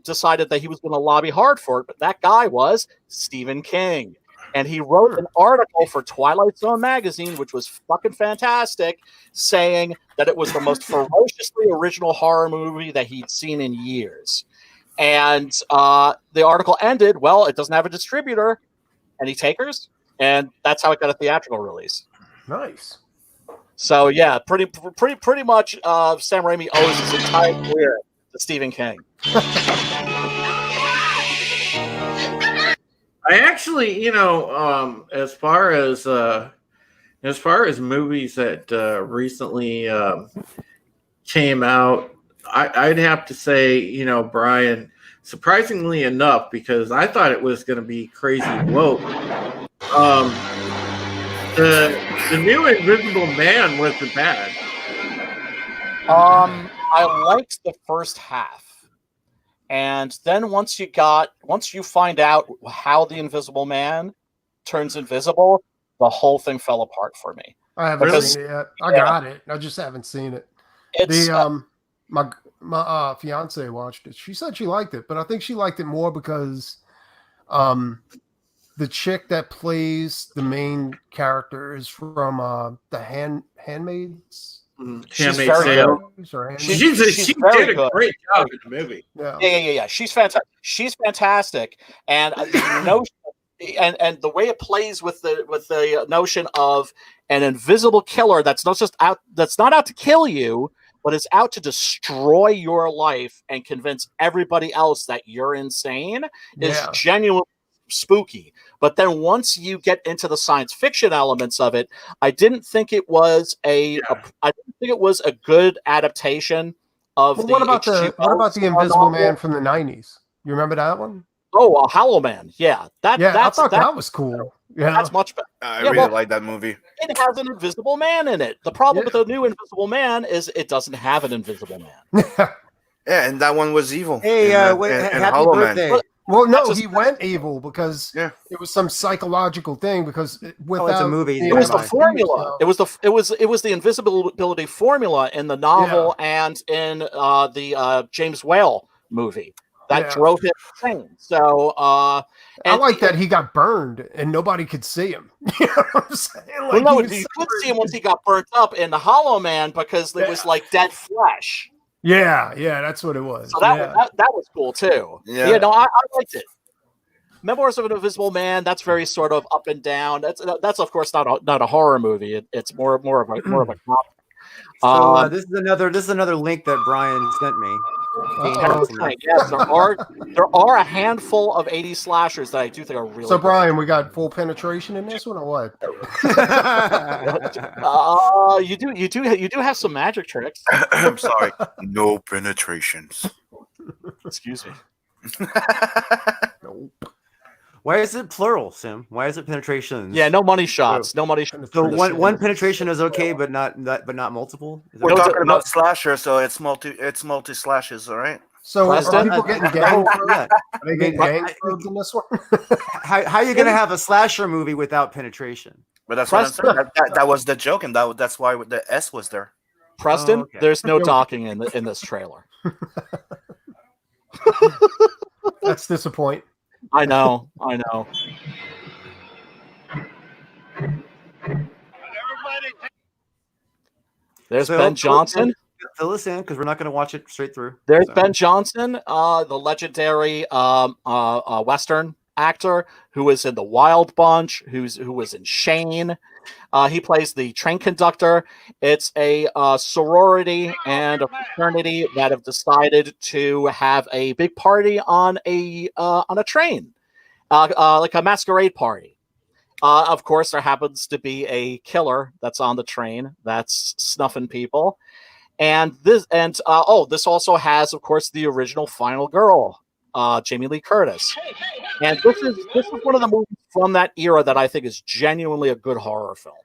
decided that he was going to lobby hard for it. But that guy was Stephen King. And he wrote an article for Twilight Zone magazine, which was fucking fantastic, saying that it was the most ferociously original horror movie that he'd seen in years. And the article ended, well, it doesn't have a distributor. Any takers? And that's how it got a theatrical release. Nice. So yeah, pretty much Sam Raimi owes his entire career to Stephen King. I actually, as far as movies that recently came out, I'd have to say, Brian, surprisingly enough, because I thought it was going to be crazy woke. The new Invisible Man wasn't bad. I liked the first half. And then once you find out how the Invisible Man turns invisible, the whole thing fell apart for me. I haven't Because- seen it yet. I got it. I just haven't seen it. It's My fiance watched it. She said she liked it, but I think she liked it more because the chick that plays the main character is from the Handmaids. She's Handmaid's very Tale. Or Handmaid's. She very did a good. great job in the movie. Yeah. Yeah. She's fantastic. She's fantastic, and and the way it plays with the notion of an invisible killer that's not out to kill you, but is out to destroy your life and convince everybody else that you're insane is Yeah. genuinely spooky. But then once you get into the science fiction elements of it, I didn't think it was I didn't think it was a good adaptation of Well, the what about the Invisible Man novel. from the 90s? You remember that one? Oh, Hollow Man. Yeah. I thought that was cool. Yeah. That's much better. I Yeah, really well- like that movie. It has an Invisible Man in it. The problem with the new Invisible Man is it doesn't have an Invisible Man. Yeah, and that one was evil. Hey, and happy Hollow Man. birthday! Well, no, That's just- he went evil because Yeah. it was some psychological thing. Because without it's a movie. the It was the Yeah. formula. It was the invisibility formula in the novel and in the James Whale movie that Yeah. drove him insane. So I and- like that he got burned and nobody could see him. You know what I'm saying? Well, Like, no, he was you so- could see him once he got burnt up in the Hollow Man because it was like dead flesh. Yeah, that's what it was. So that yeah. that was cool too. Yeah. Yeah, no, I liked it. Memoirs of an Invisible Man. That's very sort of up and down. That's of course not a horror movie. It's more of a comedy. So this is another link that Brian sent me. Uh-oh. Yes, there are a handful of 80s slashers that I do think are really. So good. Brian, we got full penetration in this one or what? You do have some magic tricks. I'm sorry. No penetrations. Excuse me. Why is it plural, Sim? Why is it penetrations? Yeah, no money shots. No money shots. So one penetration is okay, but not multiple. Is that We're what- talking about slasher, so it's multi slashes, all right? So Preston? are people getting gang probed? Yeah. Are they getting gang probed in this one? How are you gonna have a slasher movie without penetration? But that's what I'm saying. That was the joke, and that's why the S was there. Preston, Oh, okay. there's no docking in this trailer. That's disappointing. I know. There's So Ben Johnson. Fill us in because we're not going to watch it straight through. There's Ben Johnson, the legendary Western actor who was in The Wild Bunch, who was in Shane. He plays the train conductor. It's a sorority and a fraternity that have decided to have a big party on a train, like a masquerade party. Of course, there happens to be a killer that's on the train that's snuffing people. And this also has, of course, the original final girl, Jamie Lee Curtis. And this is one of the movies from that era that I think is genuinely a good horror film.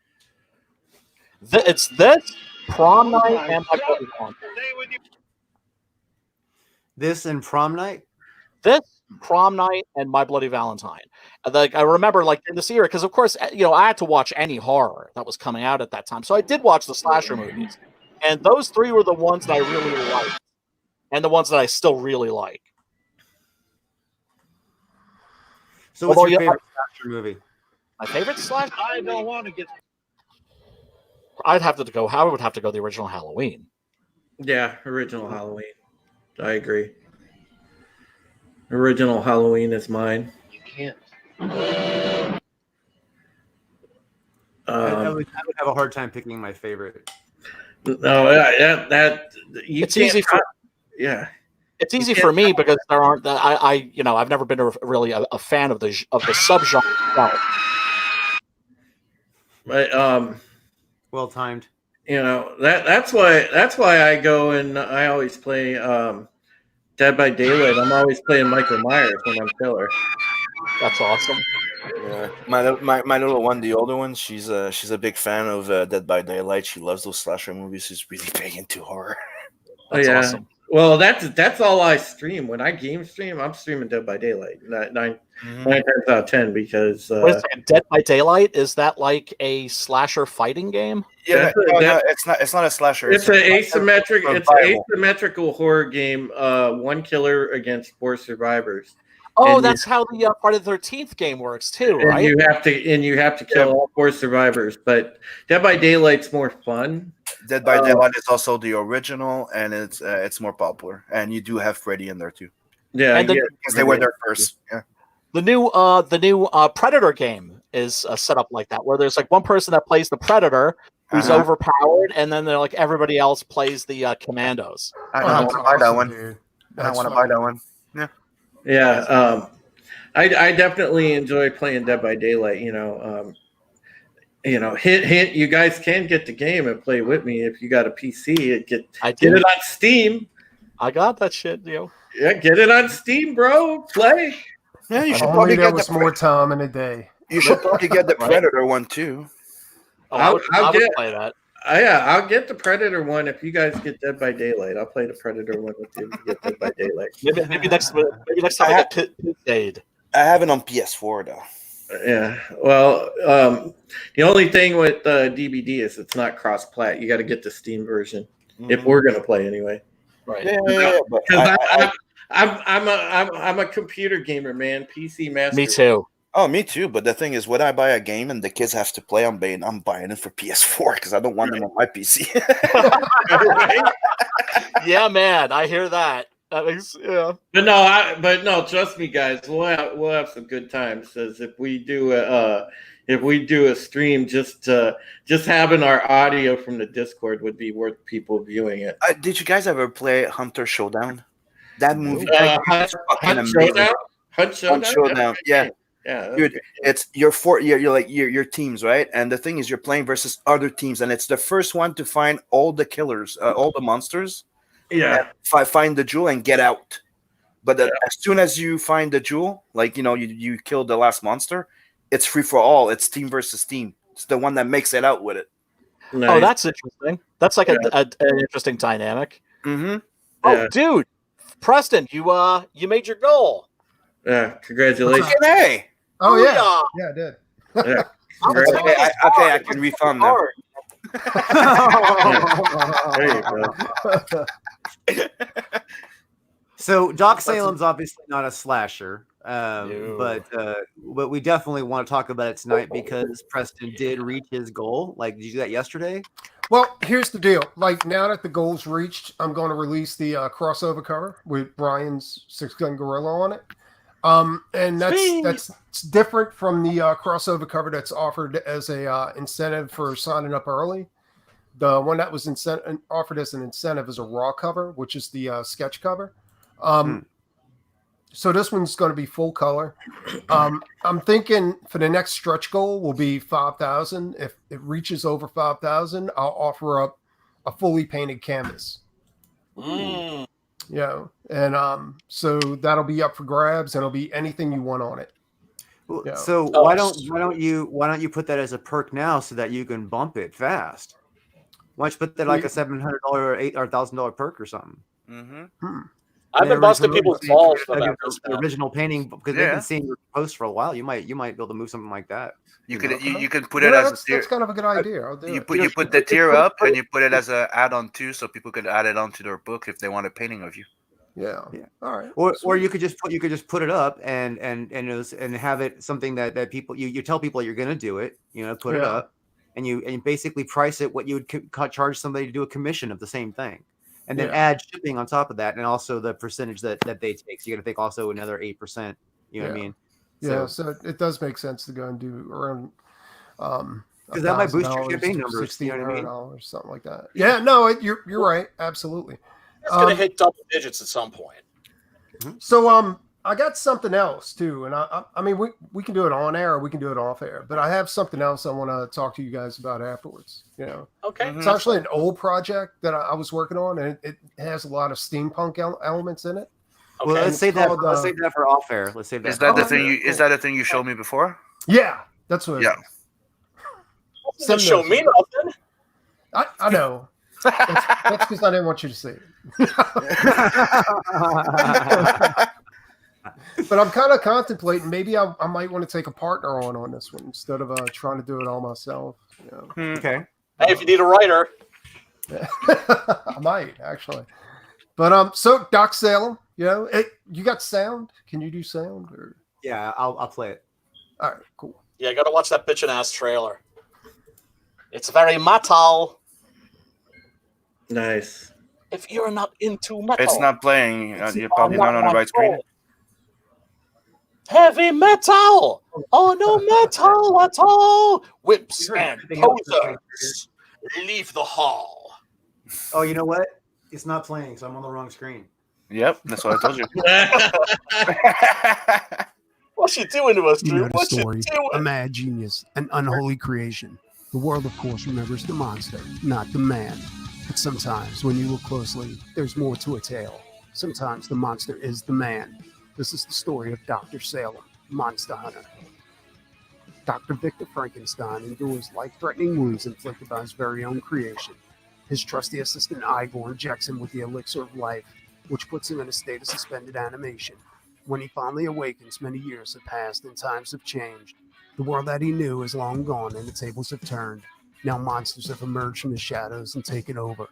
It's this, Prom Night, and My Bloody Valentine. This and Prom Night? This, Prom Night, and My Bloody Valentine. Like, I remember, like, in this era, because, of course, I had to watch any horror that was coming out at that time. So I did watch the slasher movies. And those three were the ones that I really liked, and the ones that I still really like. So what's your favorite slasher movie? My favorite slasher? I don't want to get. I would have to go the original Halloween. Yeah, original Halloween. I agree. Original Halloween is mine. You can't. I would have a hard time picking my favorite. No, It's easy for It's easy for me because there aren't. I've never been really a fan of the subgenre itself. But Well timed. that's why I go and I always play Dead by Daylight. I'm always playing Michael Myers when I'm killer. That's awesome. Yeah, my little one, the older one, she's a big fan of Dead by Daylight. She loves those slasher movies. She's really big into horror. That's awesome. Well, that's all I stream. When I game stream, I'm streaming Dead by Daylight. Nine times out of 10 because Wait a second, Dead by Daylight, is that like a slasher fighting game? Yeah, it's not a slasher. It's an asymmetrical horror game. One killer against 4 survivors. Oh, that's how the Friday the 13th game works too, right? And you have to kill all 4 survivors. But Dead by Daylight's more fun. Dead by Daylight is also the original, and it's more popular. And you do have Freddy in there too. Yeah, because they were there first. Yeah. The new Predator game is set up like that, where there's like one person that plays the Predator who's overpowered, and then they're like everybody else plays the commandos. I want to buy that one. I want to buy that one. Yeah. Yeah, I definitely enjoy playing Dead by Daylight. Hint. You guys can get the game and play with me if you got a PC. Get it on Steam. I got that shit, yo. Yeah, get it on Steam, bro. Play. Yeah, you should Only probably there get was more time in a day. You should probably get the Predator one too. I would play that. I'll get the Predator one if you guys get Dead by Daylight. I'll play the Predator one with you if you get Dead by Daylight. Maybe next time I get Pit Aid. I have it on PS4 though. Yeah. Well, the only thing with DVD is it's not cross-plat. You got to get the Steam version if we're gonna play anyway. Right. Yeah. Because I'm a computer gamer, man. PC master. Me too. Oh, me too. But the thing is, when I buy a game and the kids have to play, I'm buying it for PS4 because I don't want them on my PC. Yeah, man, I hear that. But no, trust me, guys. We'll have some good times. As if we do a stream, just having our audio from the Discord would be worth people viewing it. Did you guys ever play Hunter Showdown? That movie. Hunt Showdown. Yeah. Yeah, dude, it's your teams, right? And the thing is, you're playing versus other teams, and it's the first one to find all the killers, all the monsters. Yeah, find the jewel and get out. But as soon as you find the jewel, like you kill the last monster, it's free for all. It's team versus team. It's the one that makes it out with it. Nice. Oh, that's interesting. That's like an interesting dynamic. Mm-hmm. Oh, dude, Preston, you made your goal. Congratulations. Fucking A. Oh yeah, Booyah! yeah, I did. Yeah. Okay, I can refund them. There you go. So Doc Salem's obviously not a slasher, No. but we definitely want to talk about it tonight because Preston did reach his goal. Like, did you do that yesterday? Well, here's the deal. Like, now that the goal's reached, I'm going to release the crossover cover with Brian's 6-gun gorilla on it. And that's different from the crossover cover that's offered as a incentive for signing up early. The one that was offered as an incentive is a raw cover, which is the sketch cover. So this one's going to be full color. I'm thinking for the next stretch goal will be 5,000. If it reaches over 5,000, I'll offer up a fully painted canvas. Yeah, and so that'll be up for grabs, and it'll be anything you want on it. Well, Yeah. so why don't you put that as a perk now so that you can bump it fast? Why don't you put that like a $700 or $1,000 perk or something? Mm-hmm. I've been busting people's balls for that. The original painting because they've been seeing your posts for a while. You might be able to move something like that. You can put it as a tier. That's kind of a good idea. I'll do You it. put the tier up and you put it as an add-on too, so people could add it onto their book if they want a painting of you. Yeah. All right. Or you could just put it up and have it something that people you tell people you're going to do it. Put it up, and you basically price it what you would charge somebody to do a commission of the same thing. And then add shipping on top of that, and also the percentage that they take. So you got to think also another 8%. You know what I mean? So it does make sense to go and do around because that might boost your shipping numbers. You know what I mean? $1,600, something like that. Yeah, no, you're right, absolutely. It's going to hit double digits at some point. So I got something else too, and I mean we can do it on air or we can do it off air, but I have something else I want to talk to you guys about afterwards. Okay. It's actually an old project that I was working on, and it has a lot of steampunk elements in it. Okay. Well, let's save that for off air. Let's save that. Is that the thing? Is that the thing you showed me before? Yeah, that's what. Yeah. Doesn't show me nothing. I know. That's because I didn't want you to see it. But I'm kind of contemplating maybe I might want to take a partner on this one instead of trying to do it all myself. Okay. Hey, if you need a writer, I might actually. But so Doc Salem, you got sound? Can you do sound? Or? Yeah, I'll play it. All right, cool. Yeah, got to watch that bitchin' ass trailer. It's very metal. Nice. If you're not into metal, it's not playing. You're probably not on the right screen. Heavy metal! Oh, no metal at all! Whips and posers, leave the hall. Oh, you know what? It's not playing, so I'm on the wrong screen. Yep, that's what I told you. What's she doing to us, Drew? You know the What's she story. doing? A mad genius, an unholy creation. The world, of course, remembers the monster, not the man. But sometimes, when you look closely, there's more to a tale. Sometimes the monster is the man. This is the story of Dr. Salem, Monster Hunter. Dr. Victor Frankenstein endures life-threatening wounds inflicted by his very own creation. His trusty assistant Igor injects him with the elixir of life, which puts him in a state of suspended animation. When he finally awakens, many years have passed and times have changed. The world that he knew is long gone and the tables have turned. Now monsters have emerged from the shadows and taken over.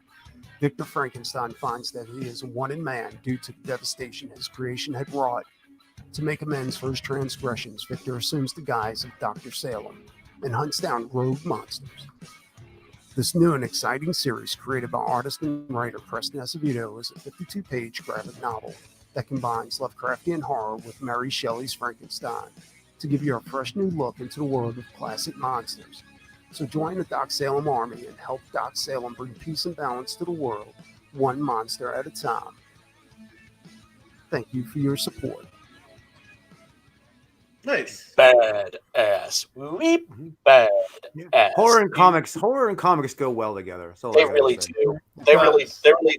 Victor Frankenstein finds that he is one in man due to the devastation his creation had wrought. To make amends for his transgressions, Victor assumes the guise of Dr. Salem and hunts down rogue monsters. This new and exciting series, created by artist and writer Preston Pinhead, is a 52-page graphic novel that combines Lovecraftian horror with Mary Shelley's Frankenstein to give you a fresh new look into the world of classic monsters. So join the Doc Salem army and help Doc Salem bring peace and balance to the world, one monster at a time. Thank you for your support. Nice. Bad ass. Weep. Bad ass. Horror and comics go well together. So They really do. They really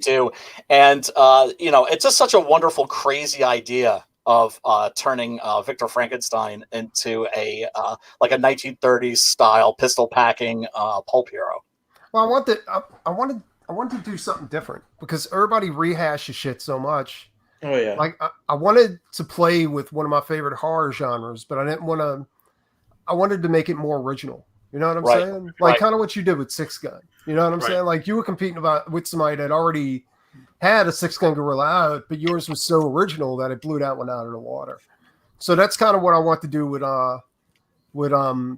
do. And it's just such a wonderful, crazy idea of turning Victor Frankenstein into a 1930s style pistol packing pulp hero. Well, I wanted to do something different because everybody rehashes shit so much. Oh yeah. Like I wanted to play with one of my favorite horror genres, but I didn't want to. I wanted to make it more original. You know what I'm Right, saying? Like right. kind of what you did with Six Gun. You know what I'm Right. saying? Like you were competing with somebody that already had a Six Gun gorilla out, but yours was so original that it blew that one out of the water. So that's kind of what I want to do with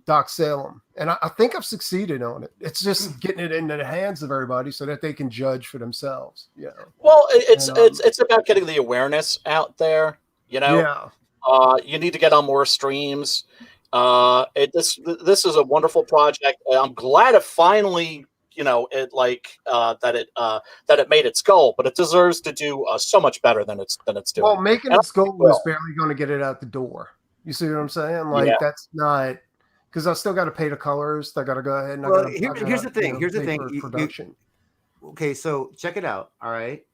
Doc Salem, and I think I've succeeded on it. It's just getting it into the hands of everybody so that they can judge for themselves. Yeah. Well, it's And, it's about getting the awareness out there. You know, yeah. you need to get on more streams. This is a wonderful project. I'm glad it finally, that it made its goal, but it deserves to do so much better than it's doing. Well, making And its goal well, was barely going to get it out the door. You see what I'm saying? Like Yeah. that's not because I still got to pay the colors. I got to go ahead and Well, here's the thing. Here's the pay thing. for You- production. okay, so check it out. All right,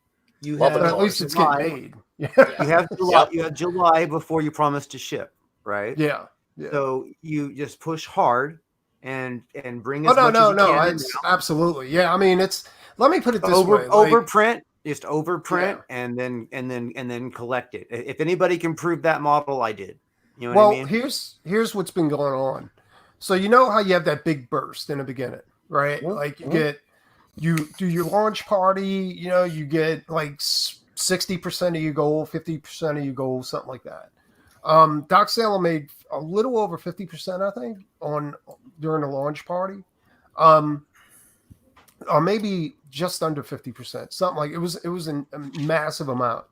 you Love have the But at least it's July- getting made. You have July. Yep. You have July before you promise to ship, right? Yeah. Yeah. So you just push hard and bring Oh as much as you no! can in It's now. absolutely yeah. I mean, it's let me put it this way: like, overprint, just overprint, Yeah. and then collect it. If anybody can prove that model, I did. You know well, what I mean? here's what's been going on. So you know how you have that big burst in the beginning, right? Mhm. Like you do your launch party. You know, you get like 60% of your goal, 50% of your goal, something like that. Doc Salem made a little over 50%, I think, during the launch party, or maybe just under 50%, something like it was a massive amount.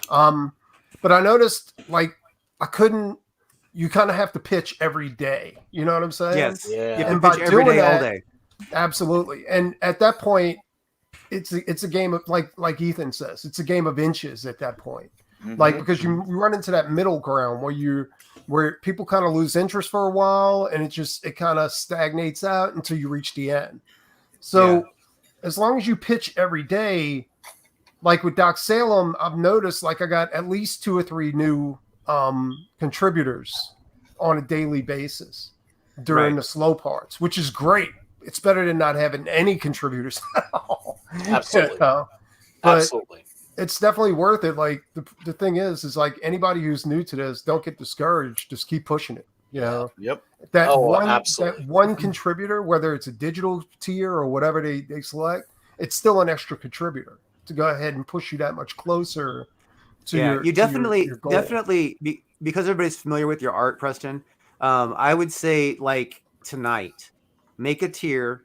But I noticed like I couldn't. You kind of have to pitch every day. You know what I'm saying? Yes. Yeah. You have And to by pitch every doing day, all that- day. Absolutely. And at that point, it's a game of like Ethan says, it's a game of inches at that point. Like because you run into that middle ground where people kind of lose interest for a while and it kind of stagnates out until you reach the end. So as long as you pitch every day, like with Doc Salem, I've noticed like I got at least 2 or 3 new contributors on a daily basis during the slow parts, which is great. It's better than not having any contributors at all. Absolutely. You know? But Absolutely. it's definitely worth it. Like the thing is like anybody who's new to this, don't get discouraged. Just keep pushing it. You know, Yep. that absolutely. one contributor, whether it's a digital tier or whatever they select, it's still an extra contributor to go ahead and push you that much closer to your you definitely your goal. because everybody's familiar with your art, Preston. I would say like tonight, make a tier,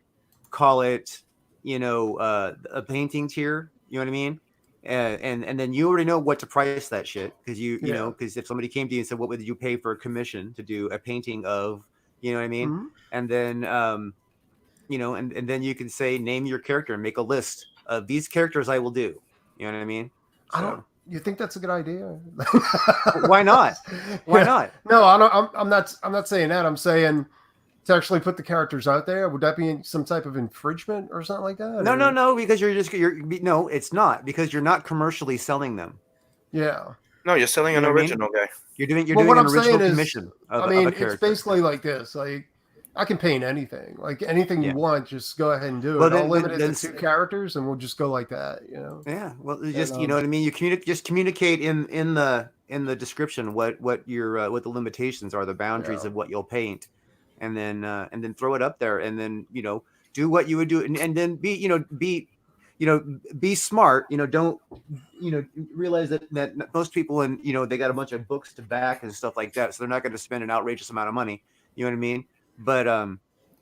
call it a painting tier. You know what I mean? And then you already know what to price that shit because you know because if somebody came to you and said what would you pay for a commission to do a painting of, you know what I mean? Mhm. And then and then you can say name your character and make a list of these characters I will do. You know what I mean? So You think that's a good idea? why not? Why not? No, I don't. I'm not saying that. I'm saying to actually put the characters out there. Would that be some type of infringement or something like that? No, because no, it's not because you're not commercially selling them. Yeah. No, you're selling You an know what I mean? original guy. You're doing Well, an what I'm original saying is, commission of, I mean, of a character. it's basically like this. Like, I can paint anything. Like anything you want, just go ahead and do it. I'll limit it to 2 characters, and we'll just go like that. You know. Yeah. Well, just you know what I mean. You communicate in the description what the limitations are, the boundaries of what you'll paint, and then throw it up there, and then do what you would do, and then be smart. Don't realize that most people they got a bunch of books to back and stuff like that, so they're not going to spend an outrageous amount of money. You know what I mean? But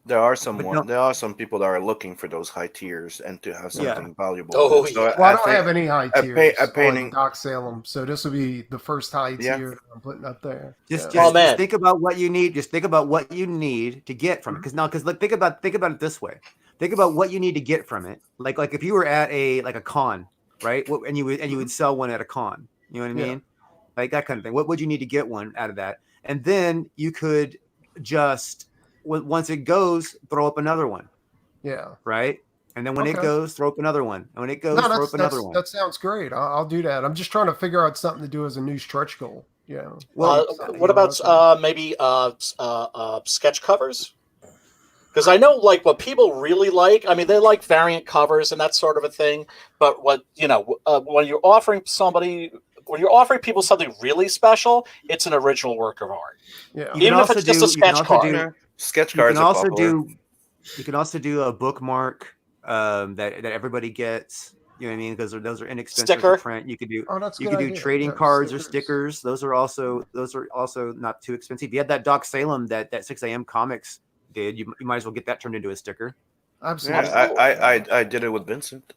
there are some people that are looking for those high tiers and to have something valuable. Oh, So yeah. Well, I don't have any high tiers a painting on Doc Salem, so this will be the first high tier I'm putting up there. Just man. think about what you need. Just think about what you need to get from it. Because look, think about it this way. Think about what you need to get from it. Like if you were at a con, right? And you would sell one at a con. You know what I mean? Yeah. Like that kind of thing. What would you need to get one out of that? And then you could just once it goes, throw up another one. Yeah. Right. And then when it goes, throw up another one. And when it goes, throw up another one. That sounds great. I'll do that. I'm just trying to figure out something to do as a new stretch goal. Yeah. Well, what about maybe sketch covers? Because I know, like, what people really like. I mean, they like variant covers and that sort of a thing. But what when you're offering somebody when you're offering people something really special, it's an original work of art. Yeah. Even if it's just a sketch card. Sketch You cards can are also popular. you can also do a bookmark that everybody gets. You know what I mean? Because those are inexpensive Sticker. to print. You could do That's a you good could do idea. trading Yeah, cards or stickers. stickers. Those are also not too expensive. You had that Doc Salem that 6 a.m. Comics did. You might as well get that turned into a sticker. Absolutely. Yeah, I did it with Vincent.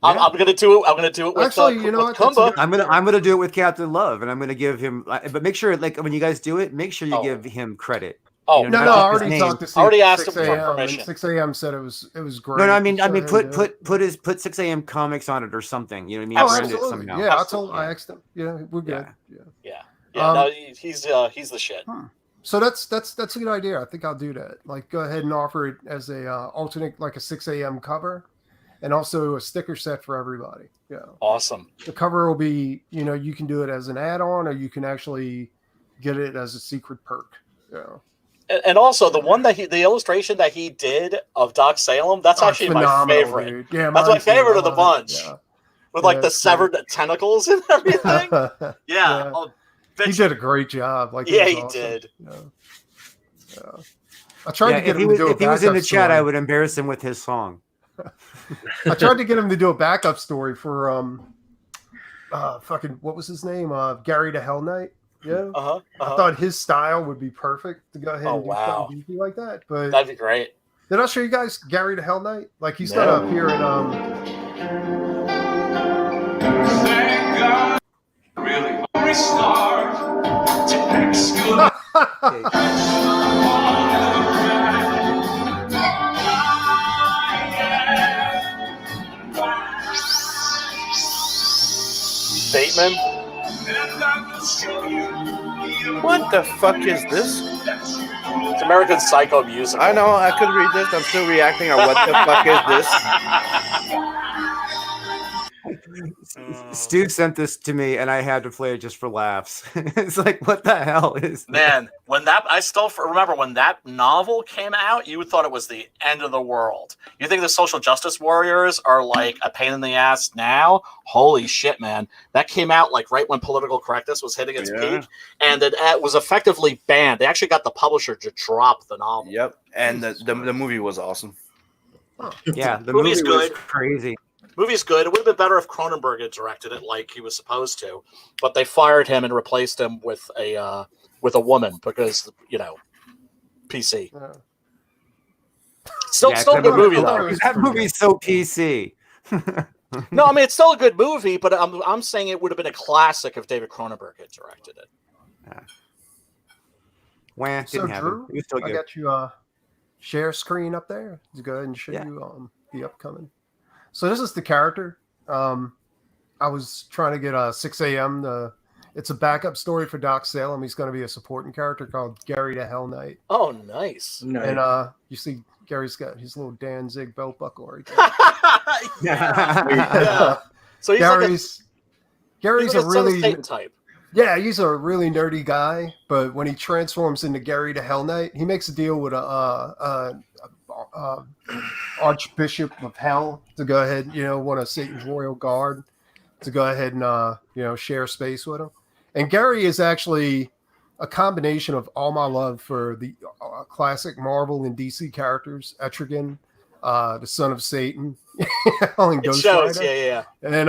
I'm gonna do it. I'm gonna do it with Actually, you know with what? That's a Kumba. good- I'm gonna do it with Captain Love, and I'm gonna give him. But make sure, like when you guys do it, make sure you give him credit. Oh, You know, No, not no, I just his already name. talked to Steve. Already asked him 6 for a.m. and permission. 6 a.m. said it was great. No, I mean, Just go ahead and do it. put 6 a.m. Comics on it or something. You know what I mean? Oh, Brand it absolutely. somehow. Yeah, I asked him. Yeah, we're good. Yeah. Um, No, he's the shit. So that's a good idea. I think I'll do that. Like, go ahead and offer it as a alternate, like a 6 a.m. cover, and also a sticker set for everybody. Yeah. Awesome. The cover will be, you can do it as an add-on, or you can actually get it as a secret perk. Yeah. And also the illustration that he did of Doc Salem, that's actually my favorite. Dude. Yeah, that's my favorite of the I love bunch. it. Yeah. With like the severed tentacles and everything. Yeah. He did a great job. Like, yeah, it was he awesome. did. Yeah. I tried to get him to do a if he was in the backup chat, story. I would embarrass him with his song. I tried to get him to do a backup story for fucking what was his name? Gary the Hell Knight. Yeah. I thought his style would be perfect to go ahead and do something goofy like that. But that'd be great. Did I show you guys Gary the Hell Knight? Like he's gonna appear in Thank God, really restart to exclude. Bateman. What the fuck is this? It's American Psycho music. I know, I could read this. I'm still reacting on what the fuck is this? Stu sent this to me, and I had to play it just for laughs. It's like, what the hell is Man, when that I still remember when that novel came out, you thought it was the end of the world. You think the social justice warriors are like a pain in the ass now? Holy shit, man. That came out like right when political correctness was hitting its peak, and it was effectively banned. They actually got the publisher to drop the novel. Yep, and the movie was awesome. Yeah, the movie's movie was good. crazy. Movie's good. It would have been better if Cronenberg had directed it like he was supposed to, but they fired him and replaced him with a woman because PC. Still a good movie though. That movie's so PC. No, I mean it's still a good movie, but I'm saying it would have been a classic if David Cronenberg had directed it. Wah, So didn't happen. Drew, It was still I good. got you share screen up there to go ahead and show you the upcoming. So this is the character. I was trying to get 6 a.m. It's a backup story for Doc Salem. He's going to be a supporting character called Gary the Hell Knight. Oh, nice. And you see Gary's got his little Danzig belt buckle right there. Yeah. So Gary's he's a like Son of really Satan type. Yeah, he's a really nerdy guy, but when he transforms into Gary the Hell Knight, he makes a deal with a Archbishop of Hell to go ahead, one of Satan's royal guard, to go ahead and share space with him. And Gary is actually a combination of all my love for the classic Marvel and DC characters, Etrigan, the son of Satan, and Ghost shows, Rider. yeah. And then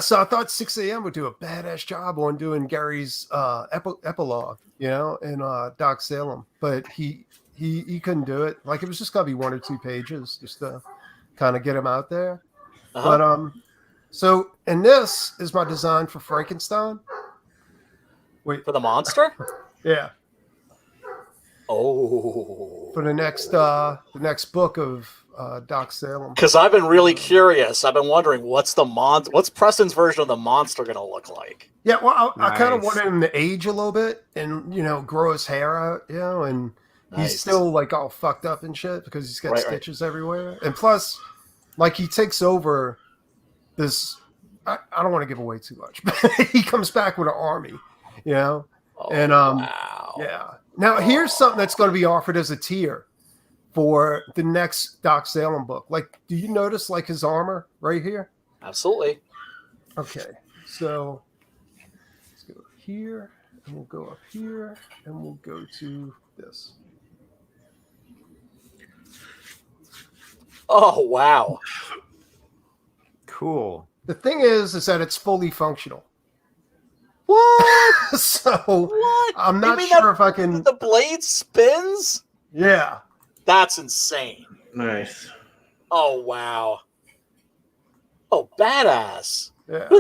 so I thought 6 a.m. would do a badass job on doing Gary's epilogue, in Doc Salem, but he couldn't do it. Like it was just gonna be 1 or 2 pages just to kind of get him out there. But so and this is my design for Frankenstein. Wait, for the monster? Yeah. Oh. For the next book of Doc Salem. Because I've been really curious. I've been wondering what's Preston's version of the monster going to look like? Yeah, well, I kind of wanted him to age a little bit and grow his hair out, and he's still like all fucked up and shit because he's got stitches everywhere. And plus, like he takes over this. I don't want to give away too much, but he comes back with an army, Oh, and wow. yeah. Now here's something that's going to be offered as a tier for the next Doc Salem book. Like, do you notice like his armor right here? Absolutely. Okay. So let's go here, and we'll go up here, and we'll go to this. Oh wow! Cool. The thing is that it's fully functional. What? So What? I'm You not mean sure that if I can. The blade spins. Yeah. That's insane. Nice. Oh wow. Oh badass. Yeah. Who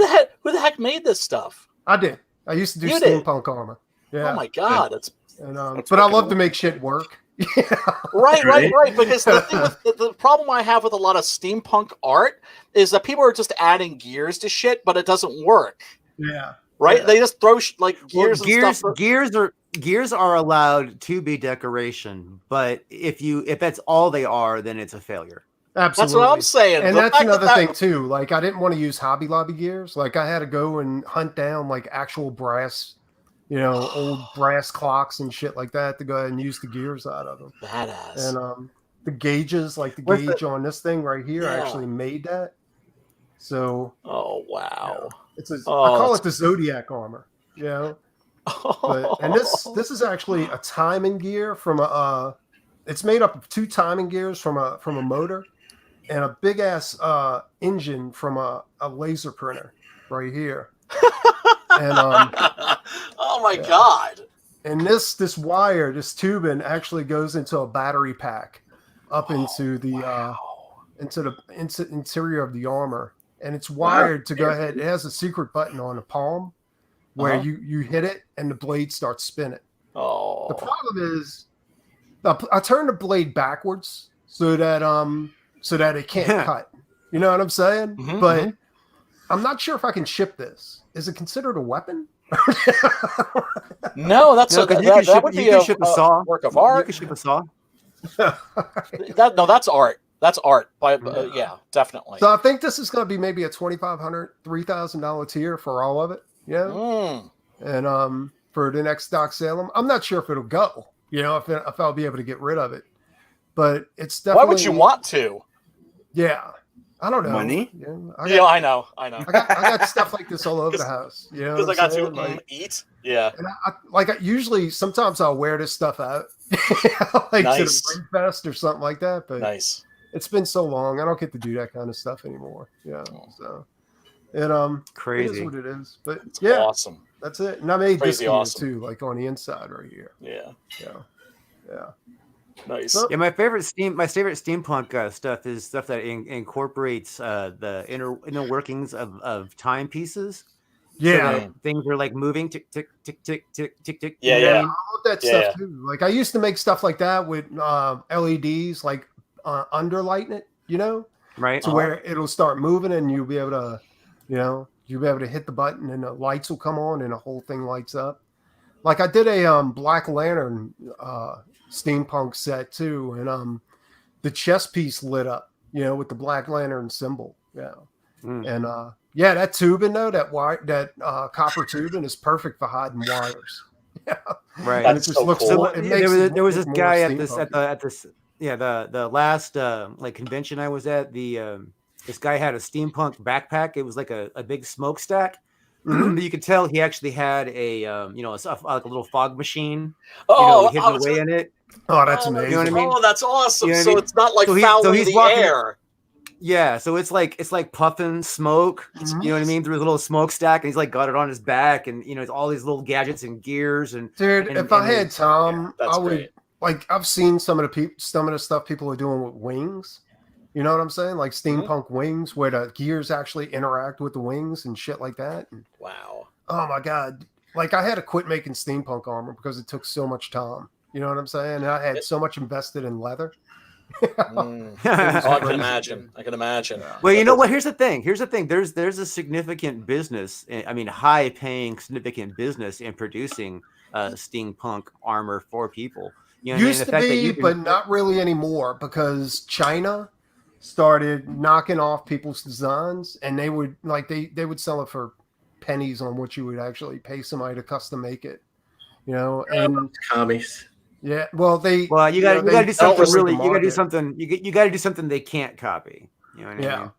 the heck made this stuff? I did. I used to do You did? steampunk armor. Yeah. Oh my god, it's And, That's but I fucking love to awesome. make shit work. Yeah. right. Because the thing with the problem I have with a lot of steampunk art is that people are just adding gears to shit, but it doesn't work. Yeah. Right? Yeah. They just throw like Well, gears and stuff. gears are allowed to be decoration, but if that's all they are, then it's a failure. Absolutely. That's what I'm saying. And The that's fact that another thing too. Like I didn't want to use Hobby Lobby gears. Like I had to go and hunt down like actual brass, old brass clocks and shit like that to go ahead and use the gears out of them. Badass. And the gauges, like the What's gauge on this thing right here, I Yeah. actually made that. So Oh wow. it's I Oh, call it's- it the Zodiac armor. But and this is actually a timing gear from a. It's made up of 2 timing gears from a motor, and a big ass engine from a laser printer right here. And oh my yeah. god. and this wire, this tubing actually goes into a battery pack up into the interior of the armor, and it's wired to go ahead. It has a secret button on the palm where you hit it and the blade starts spinning. Oh. The problem is I turn the blade backwards so that it can't cut. You know what I'm saying? Mhm, But I'm not sure if I can ship this. Is it considered a weapon? No, that's No, 'cause that would be a saw. work of You art. can ship a saw. That's art. That's art. Yeah, definitely. So I think this is going to be maybe a $2,500, $3,000 tier for all of it. Yeah. Mm. And for the next Doc Salem, I'm not sure if it'll go. If I'll be able to get rid of it. But it's definitely. Why would you want to? Yeah. I don't know. Money? Yeah, I know. I got stuff like this all over the house. You know, Because I got to like, eat. Yeah. And usually, sometimes I'll wear this stuff out, like Nice. to the Ring Fest or something like that. But Nice. it's been so long, I don't get to do that kind of stuff anymore. Yeah, so it Crazy. it is what it is. But It's yeah, awesome. that's it. And I made Crazy this gear awesome. too, like on the inside right here. Yeah. Yeah. Nice. So- Yeah, my favorite steampunk stuff is stuff that incorporates the inner workings of timepieces. Yeah. So that things are like moving, tick tick tick tick tick tick tick. Yeah, I yeah. love that stuff too. Like I used to make stuff like that with LEDs, like underlighting it, Right. to where it'll start moving and you'll be able to, you'll be able to hit the button and the lights will come on and the whole thing lights up. Like I did a Black Lantern steampunk set too, and the chest piece lit up, with the Black Lantern symbol. Yeah. And that tubing though, that copper tubing is perfect for hiding wires. Yeah. Right. And That's it just so looks cool. more, it makes There was it this look guy more at this steampunky. the last like convention I was at. This guy had a steampunk backpack. It was like a big smokestack. But you could tell he actually had like a little fog machine, hidden away in it. Oh, that's amazing. You know what I mean? Oh, that's awesome. You know what I So mean? it's not like So fouling he's the walking- air. Yeah, so it's like puffing smoke, you know what I mean, through his little smokestack, and he's like got it on his back, and it's all these little gadgets and gears and Dude, and- if I and had time, That's I would great. like. I've seen some of the stuff people are doing with wings. You know what I'm saying? Like steampunk wings, where the gears actually interact with the wings and shit like that. And, Wow. oh my god! Like I had to quit making steampunk armor because it took so much time. You know what I'm saying? And I had so much invested in leather. Oh, I can imagine. Well, you know what? Here's the thing. There's a significant business. I mean, high-paying, significant business in producing steampunk armor for people. You know what I mean? Used The to fact that be, you can- but not really anymore because China started knocking off people's designs, and they would sell it for pennies on what you would actually pay somebody to custom make it. And Commies. yeah, well, you got to do something really really. You got to do something. You got to do something they can't copy. You know what I mean?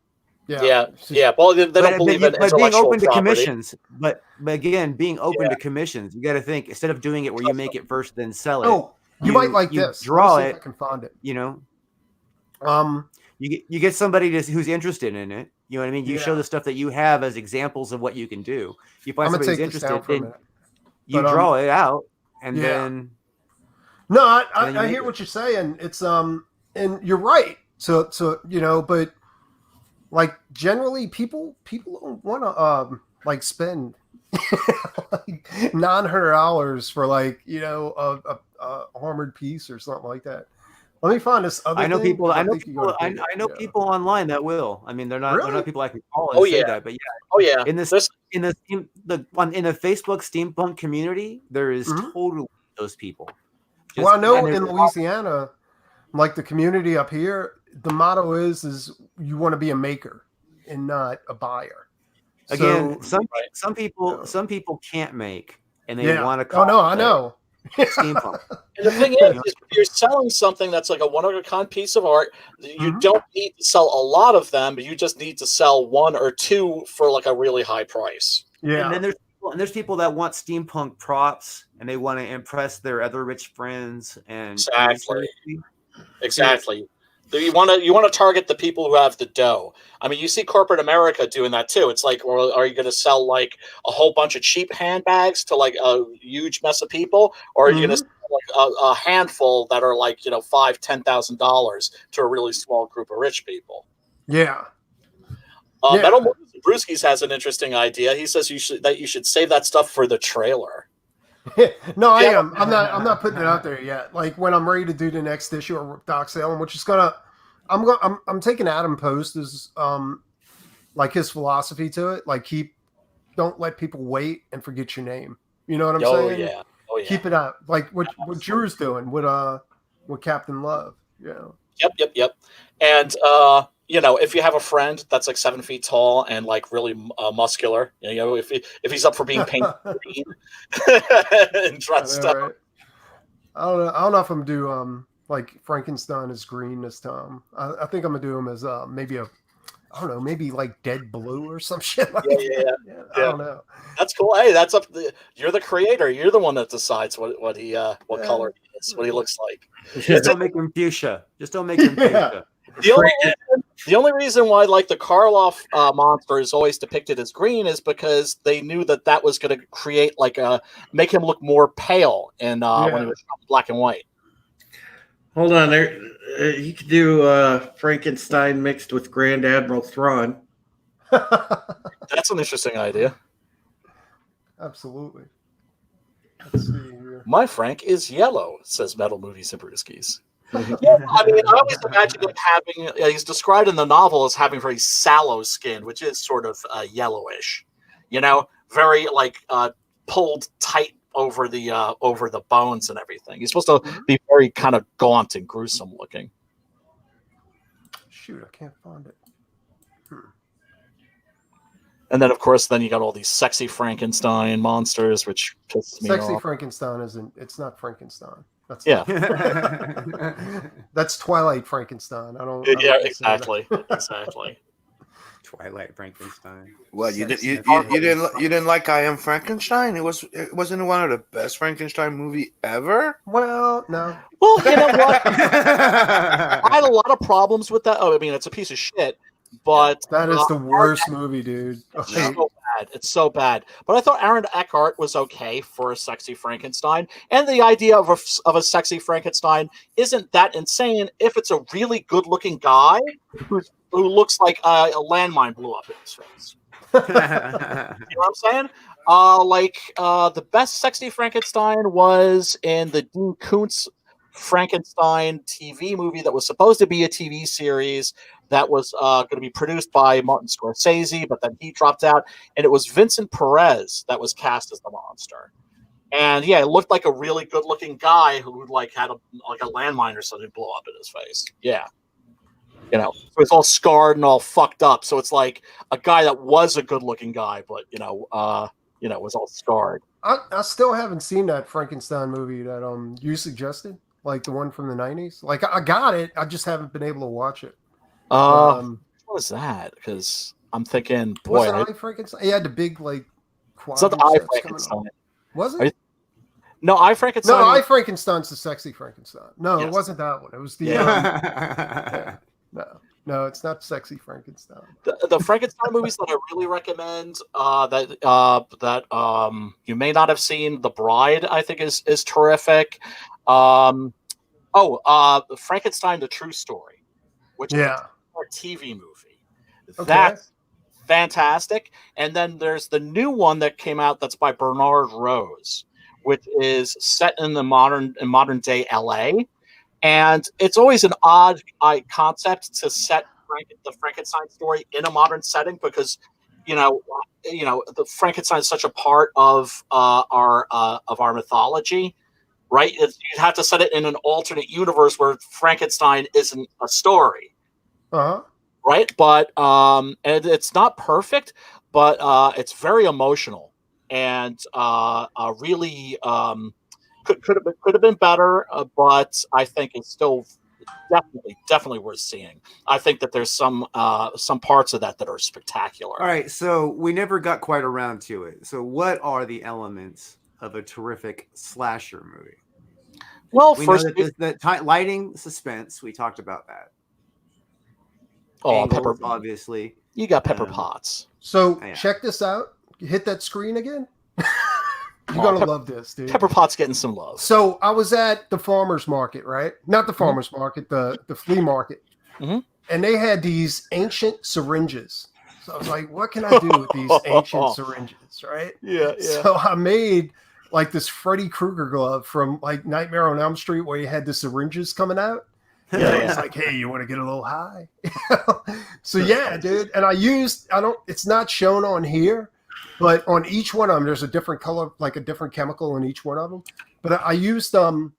Yeah. It's just- Well, they don't believe in but being intellectual open to property. commissions, but again, being open to commissions, you got to think instead of doing it where you make it first then sell it. Oh, you might like you this. draw Let me see if it. I can find it. You know, Um, you get somebody who's interested in it. You know what I mean? You show Yeah. the stuff that you have as examples of what you can do. You find I'm gonna somebody who's take this down interested, for a then minute. you But, draw it out, and yeah. then No, then you I make hear it. what you're saying. It's and you're right. So but like generally people don't want to like spend like $900 for like a armored piece or something like that. Let me find this other. I know thing, people. 'cause I know think you're people. gonna dig it. I know Yeah. people online that will. I mean, they're not Really? people I can call and Oh, say yeah. that, but yeah. Oh yeah. In There's- in the Facebook steampunk community, there is Mhm. totally those people. Well, I know and in they're- Louisiana, like the community up here, the motto is you want to be a maker and not a buyer. again, So, some people can't make, and they yeah. want to. Oh no, I know. steampunk. And the thing is if you're selling something that's like a one of a kind piece of art, you Mhm. don't need to sell a lot of them. You just need to sell one or two for like a really high price. Yeah. And then there's people that want steampunk props, and they want to impress their other rich friends. And Exactly. Exactly. You want to target the people who have the dough. I mean, you see corporate America doing that too. It's like, well, are you going to sell like a whole bunch of cheap handbags to like a huge mess of people, or are you going to sell like a handful that are like $5,000-$10,000 to a really small group of rich people? Yeah. Metal Brewskis has an interesting idea. He says you should save that stuff for the trailer. No, I am. I'm not putting it out there yet. Like when I'm ready to do the next issue of Doc Salem, which is I'm taking Adam Post as like his philosophy to it. Like don't let people wait and forget your name. You know what I'm saying? Yeah. Oh yeah. Keep it up. Like what Drew's doing with Captain Love. Yeah. Yep. And if you have a friend that's like 7 feet tall and like really muscular, if he's up for being painted green and dressed up. Right? I don't know if I'm gonna do like Frankenstein is green this time. I think I'm gonna do him as maybe maybe like dead blue or some shit like that. Yeah. I don't know. That's cool. Hey, that's up. You're the creator. You're the one that decides what color he is, what he looks like. Just don't make him fuchsia. Just don't make him fuchsia. The only reason why like the Karloff monster is always depicted as green is because they knew that was going to create make him look more pale when he was black and white. Hold on, there. You could do Frankenstein mixed with Grand Admiral Thrawn. That's an interesting idea. Absolutely. Let's see here. My Frank is yellow, says Metal Movies and Brewskis. Yeah, I mean, I always imagine him having. He's described in the novel as having very sallow skin, which is sort of yellowish. Very like pulled tight over the bones and everything. He's supposed to be very kind of gaunt and gruesome looking. Shoot, I can't find it. And then, of course, you got all these sexy Frankenstein monsters, which pisses me Sexy off. Frankenstein it's not Frankenstein. That's Yeah. That's Twilight Frankenstein. I don't Yeah, like to say exactly. Exactly. Twilight Frankenstein. Well, you didn't like I Am Frankenstein? It wasn't one of the best Frankenstein movie ever. Well, no. Well, you know what? I had a lot of problems with that. Oh, I mean, it's a piece of shit. But That is the worst movie, dude. It's so bad. It's so bad. But I thought Aaron Eckhart was okay for a sexy Frankenstein, and the idea of a sexy Frankenstein isn't that insane if it's a really good-looking guy who looks like a landmine blew up in his face. You know what I'm saying? The best sexy Frankenstein was in the Dean Koontz Frankenstein TV movie that was supposed to be a TV series that was going to be produced by Martin Scorsese, but then he dropped out, and it was Vincent Perez that was cast as the monster. And yeah, it looked like a really good-looking guy who had a landmine or something blow up in his face. Yeah, so it's all scarred and all fucked up. So it's like a guy that was a good-looking guy, but was all scarred. I still haven't seen that Frankenstein movie that you suggested, like the one from the 90s. Like I got it, I just haven't been able to watch it. one is that? Because I'm thinking, boy, Was it I Frankenstein? He had the big like it's not the quadrant I sets coming Frankenstein. on. Was Are you- it? No, I Frankenstein. No, I Frankenstein's the sexy Frankenstein. No, Yes. it wasn't that one. It was the Yeah. no, it's not sexy Frankenstein. The Frankenstein movies that I really recommend that you may not have seen. The Bride, I think, is terrific. Frankenstein: The True Story, which is a TV movie. Okay. That's fantastic. And then there's the new one that came out that's by Bernard Rose, which is set in the modern day LA. And it's always an odd concept to set the Frankenstein story in a modern setting because, the Frankenstein is such a part of our mythology, right? You have to set it in an alternate universe where Frankenstein isn't a story, right? But and it's not perfect, but it's very emotional and really. Could have been better, but I think it's still definitely worth seeing. I think that there's some parts of that are spectacular. All right, so we never got quite around to it. So what are the elements of a terrific slasher movie? Well, we first, know that lighting, suspense. We talked about that. Oh, Angles, obviously. You got Pepper Potts. So check this out. You hit that screen again. You're gonna love this, dude. Pepper Pot's getting some love. So I was at the farmer's market, right? Not the farmer's market, the flea market. Mm-hmm. And they had these ancient syringes. So I was like, what can I do with these ancient syringes, right? Yeah. So I made like this Freddy Krueger glove from like Nightmare on Elm Street where you had the syringes coming out. Yeah, it's like, hey, you want to get a little high? So yeah, dude. And it's not shown on here. But on each one of them, there's a different color, like a different chemical in each one of them. But I used the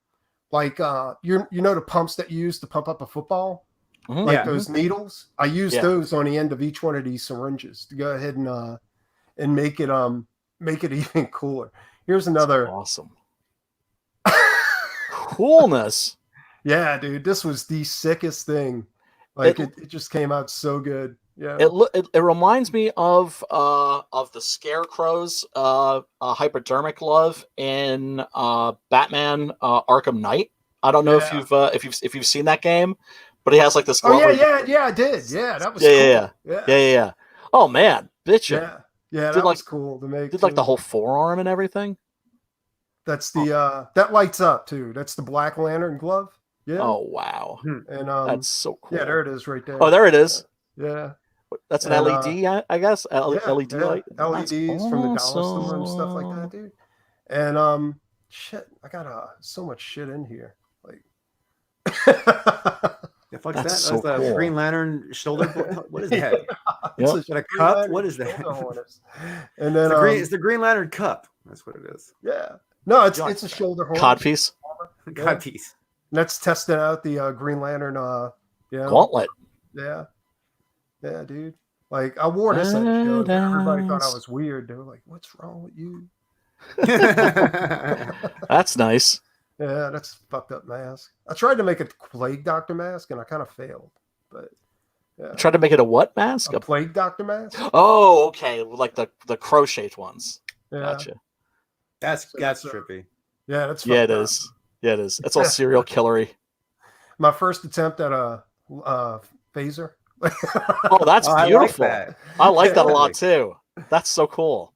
pumps that you use to pump up a football, those needles. I used those on the end of each one of these syringes to go ahead and make it even cooler. Here's another. That's awesome. Coolness. Yeah, dude, this was the sickest thing. Like it just came out so good. Yeah, it reminds me of the Scarecrow's hypodermic glove in Batman Arkham Knight. I don't know if you've seen that game, but he has like this glove. Oh yeah, I did. Yeah, that was cool. Yeah. Oh man, bitch. Yeah, that was cool to make. Did like the whole forearm and everything. That's the that lights up too. That's the Black Lantern glove. Yeah. Oh wow. And that's so cool. Yeah, there it is right there. Oh, there it is. Yeah. That's an LED, I guess. LED light. LEDs from the dollar store and stuff like that, dude. And shit, I got so much shit in here. Like, the fuck's that? So That's cool. a Green Lantern shoulder. What is that? Is that a cup? What is that? And then it's the Green Lantern cup. That's what it is. Yeah. No, it's a shoulder horn. Codpiece. Codpiece. Let's test out the Green Lantern. Gauntlet. Yeah. Yeah, dude. Like I wore this at the show. Everybody thought I was weird. They were like, "What's wrong with you?" That's nice. Yeah, that's a fucked up mask. I tried to make a plague doctor mask and I kind of failed. But yeah. Tried to make it a what mask? A plague doctor mask. Oh, okay. Like the crocheted ones. Yeah. Gotcha. That's trippy. Yeah, that's it is. Yeah, it is. It's all serial killery. My first attempt at a phaser. Oh, that's beautiful. I like that a lot too. That's so cool.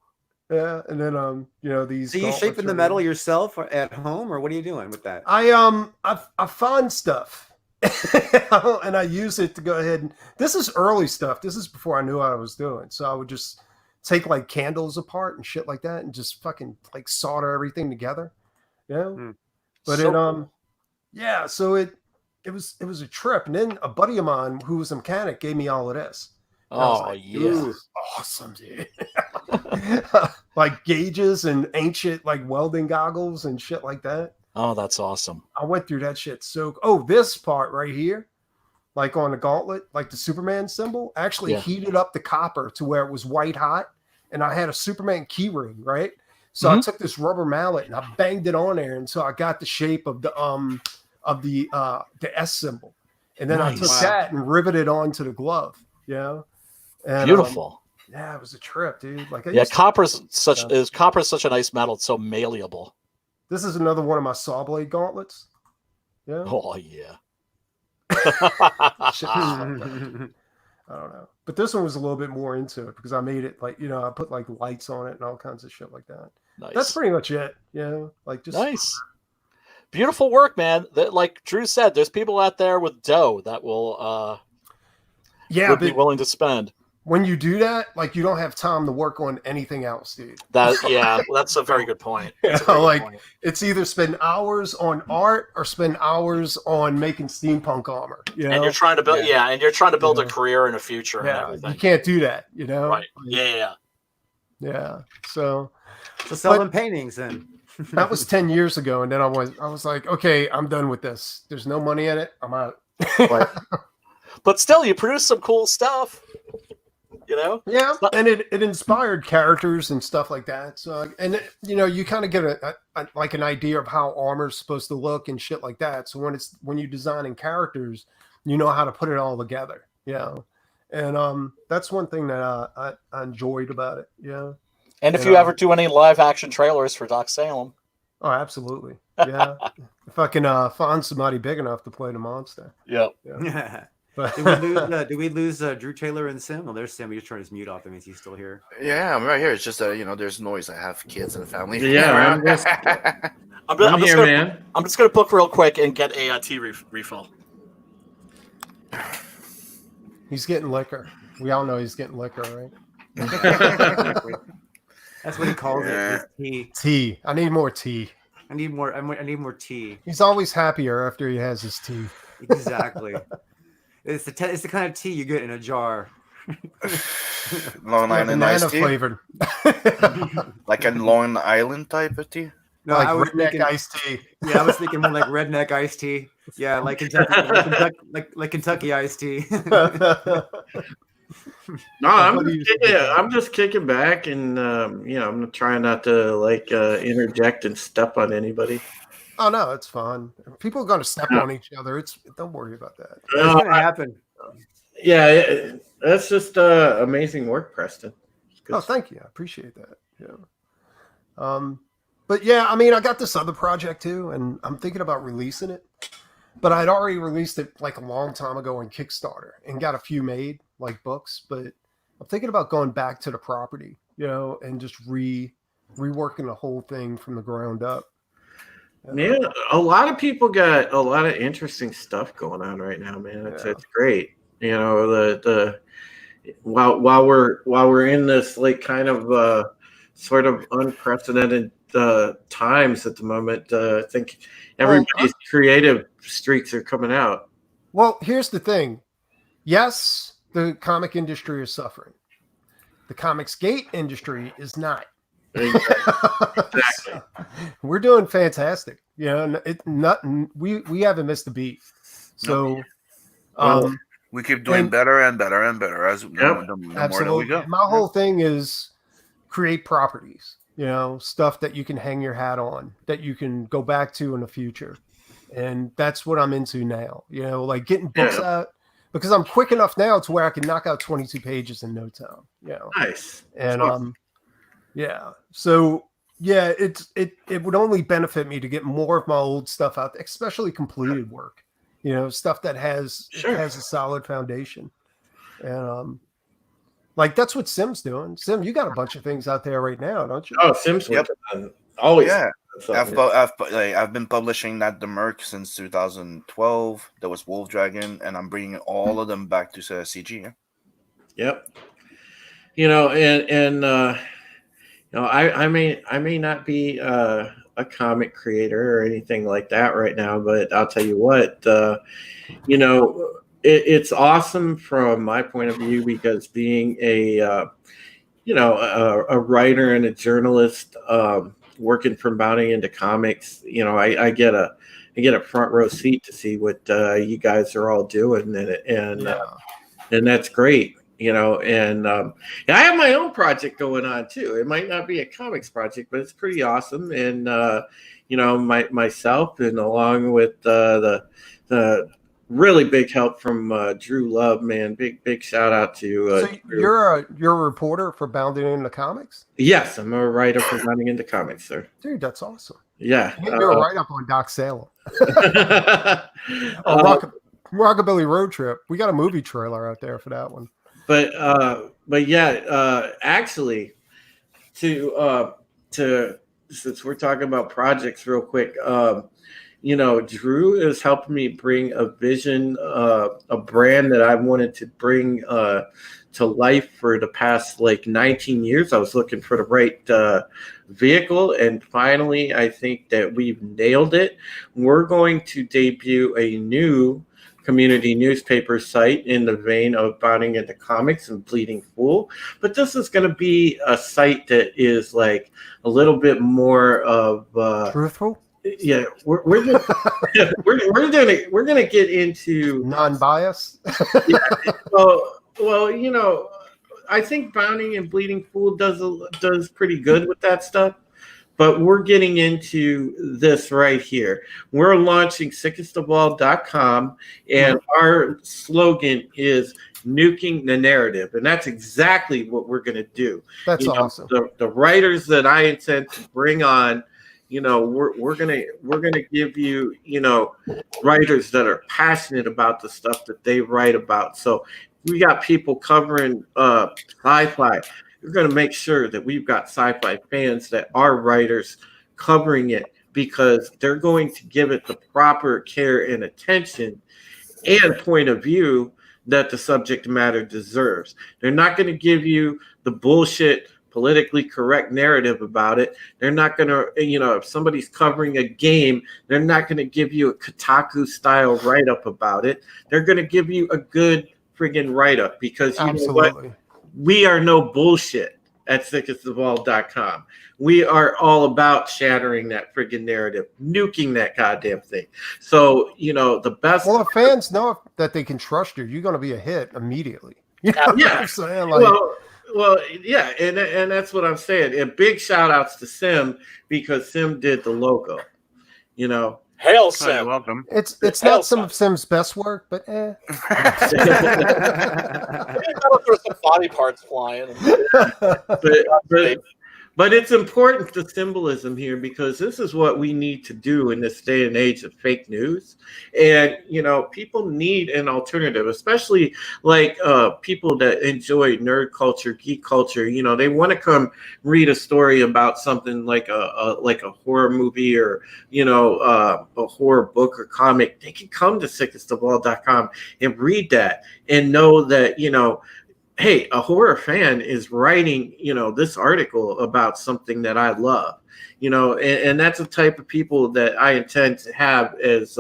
Yeah, and then these. So you shaping the metal yourself at home, or what are you doing with that? I find stuff, and I use it to go ahead and. This is early stuff. This is before I knew what I was doing. So I would just take like candles apart and shit like that, and just fucking like solder everything together. Yeah, but so so it was a trip, and then a buddy of mine who was a mechanic gave me all of this. Oh yeah, awesome, dude! Like gauges and ancient like welding goggles and shit like that. Oh, that's awesome. I went through that shit. So, this part right here, like on the gauntlet, like the Superman symbol, actually heated up the copper to where it was white hot, and I had a Superman key ring, right? So I took this rubber mallet and I banged it on there, and so I got the shape of the S symbol, and then I took that and riveted onto the glove. you know. And, Beautiful. yeah, it was a trip, dude. Like, Yeah, copper's such a nice metal. It's so malleable. This is another one of my saw blade gauntlets. Yeah. Oh yeah. Shit, I don't know, but this one was a little bit more into it because I made it like, I put like lights on it and all kinds of shit like that. Nice. That's pretty much it. Like just nice. Beautiful work, man. That, like Drew said, there's people out there with dough that will would be willing to spend. When you do that, like you don't have time to work on anything else, dude. That's a very good point. It's either spend hours on art or spend hours on making steampunk armor. And you're trying to build and you're trying to build a career and a future and everything. You can't do that, Right. Yeah. Yeah. So selling paintings then. That was 10 years ago, and then I was like, okay, I'm done with this. There's no money in it. I'm out. Right. But still, you produce some cool stuff. Yeah, and it inspired characters and stuff like that. So, and you kind of get like an idea of how armor's supposed to look and shit like that. So when you're designing characters, you know how to put it all together. And that's one thing that I enjoyed about it. Yeah. And if you ever do any live action trailers for Doc Salem. Oh, absolutely. Yeah. If I can find somebody big enough to play the monster. Yep. Yeah. Did we lose Drew Taylor and Sim? Oh, there's Sim. We just turned his mute off. That means he's still here. Yeah, I'm right here. It's just there's noise. I have kids and a family. Yeah, I'm here, man. I'm just gonna book real quick and get a tea refill. He's getting liquor. We all know he's getting liquor, right? That's what he calls it. Tea. Tea. I need more tea. I need more tea. He's always happier after he has his tea. Exactly. It's the kind of tea you get in a jar. Long Island iced tea, flavored. Like a Long Island type of tea. No, like I was redneck iced tea. Yeah, I was thinking more like redneck iced tea. Yeah, like Kentucky iced tea. No, I'm just kicking back, and I'm trying not to interject and step on anybody. Oh no, it's fun. People are going to step on each other. Don't worry about that. It's going to happen. Yeah, that's just amazing work, Preston. Oh, thank you. I appreciate that. Yeah. But yeah, I mean, I got this other project too, and I'm thinking about releasing it. But I'd already released it like a long time ago on Kickstarter and got a few made, like books. But I'm thinking about going back to the property, and just reworking the whole thing from the ground up. Man, a lot of people got a lot of interesting stuff going on right now, man. It's great. The while we're in this like kind of sort of unprecedented times at the moment, I think everybody's creative streaks are coming out. Well, here's the thing. Yes, the comic industry is suffering. The comics gate industry is not. Exactly. We're doing fantastic. We haven't missed a beat. So we keep doing better and better and better as the more that we go. My whole thing is create properties, stuff that you can hang your hat on, that you can go back to in the future. And that's what I'm into now, like getting books out, because I'm quick enough now to where I can knock out 22 pages in no time. Nice. And yeah. So yeah, it would only benefit me to get more of my old stuff out, especially completed work. Stuff that has a solid foundation. And like that's what Sim's doing. Sim, you got a bunch of things out there right now, don't you? Oh, Sim's always. Yeah. I've been publishing Not the Merc since 2012. There was Wolf Dragon, and I'm bringing all of them back to CG. Yeah? Yep. I may not be a comic creator or anything like that right now, but I'll tell you what, it's awesome from my point of view, because being a writer and a journalist, working from bounding into comics, I get a front row seat to see what you guys are all doing, and that's great. And I have my own project going on too. It might not be a comics project, but it's pretty awesome. And myself, and along with the really big help from Drew Love, man. Big shout out to So Drew. you're a reporter for Bounding into Comics? Yes, I'm a writer for Running into Comics, sir. Dude, that's awesome. Yeah. You can do a write-up on Doc Salem. Uh, Rockabilly Road Trip. We got a movie trailer out there for that one. but yeah, actually, to since we're talking about projects real quick, Drew is helping me bring a vision, a brand that I wanted to bring to life for the past like 19 years. I was looking for the right vehicle, and finally, I think that we've nailed it. We're going to debut a new community newspaper site in the vein of Bounding into Comics and Bleeding Fool, but this is going to be a site that is like a little bit more of Truthful. Yeah, we're gonna get into non-biased. Yeah, well, I think Bounding and Bleeding Fool does pretty good with that stuff, but we're getting into this right here. We're launching sickestofall.com, and our slogan is nuking the narrative, and that's exactly what we're gonna do. That's awesome. The writers that I intend to bring on. We're gonna give you, writers that are passionate about the stuff that they write about. So we got people covering sci-fi. We're gonna make sure that we've got sci-fi fans that are writers covering it, because they're going to give it the proper care and attention and point of view that the subject matter deserves. They're not going to give you the bullshit politically correct narrative about it. They're not going to, if somebody's covering a game, they're not going to give you a Kotaku style write-up about it. They're going to give you a good friggin' write-up, because you know what? We are no bullshit at sickestofall.com. We are all about shattering that friggin' narrative, nuking that goddamn thing. So, the best. Well, if fans know that they can trust you, you're going to be a hit immediately. You know Yeah. what I'm saying? Like, Well, yeah, and that's what I'm saying. And big shout outs to Sim, because Sim did the logo. Hail Oh, Sim. you're welcome. it's not some of Sim's best work, but Throw some body parts flying. But it's important, the symbolism here, because this is what we need to do in this day and age of fake news. And, people need an alternative, especially like people that enjoy nerd culture, geek culture. They want to come read a story about something like a horror movie or, a horror book or comic. They can come to sickestofall.com and read that and know that, hey, a horror fan is writing, this article about something that I love, and that's the type of people that I intend to have as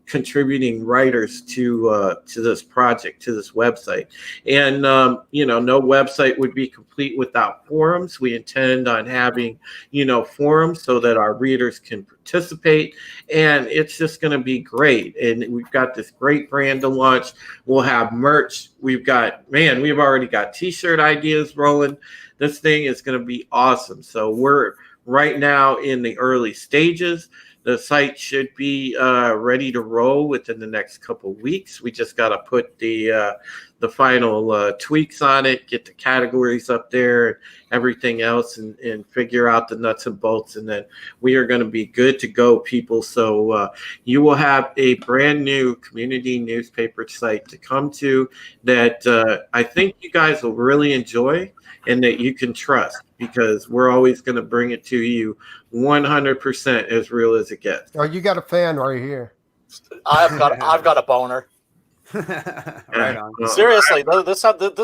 contributing writers to this project, to this website. And, no website would be complete without forums. We intend on having, forums so that our readers can participate, and it's just going to be great. And we've got this great brand to launch. We'll have merch. We've already got t-shirt ideas rolling. This thing is going to be awesome. So we're right now in the early stages. The site should be ready to roll within the next couple of weeks. We just got to put the final tweaks on it, get the categories up there, and everything else, and figure out the nuts and bolts. And then we are going to be good to go, people. So you will have a brand new community newspaper site to come to that I think you guys will really enjoy and that you can trust, because we're always going to bring it to you 100% as real as it gets. oh, you got a fan right here. I've got a boner. Right on. Seriously, this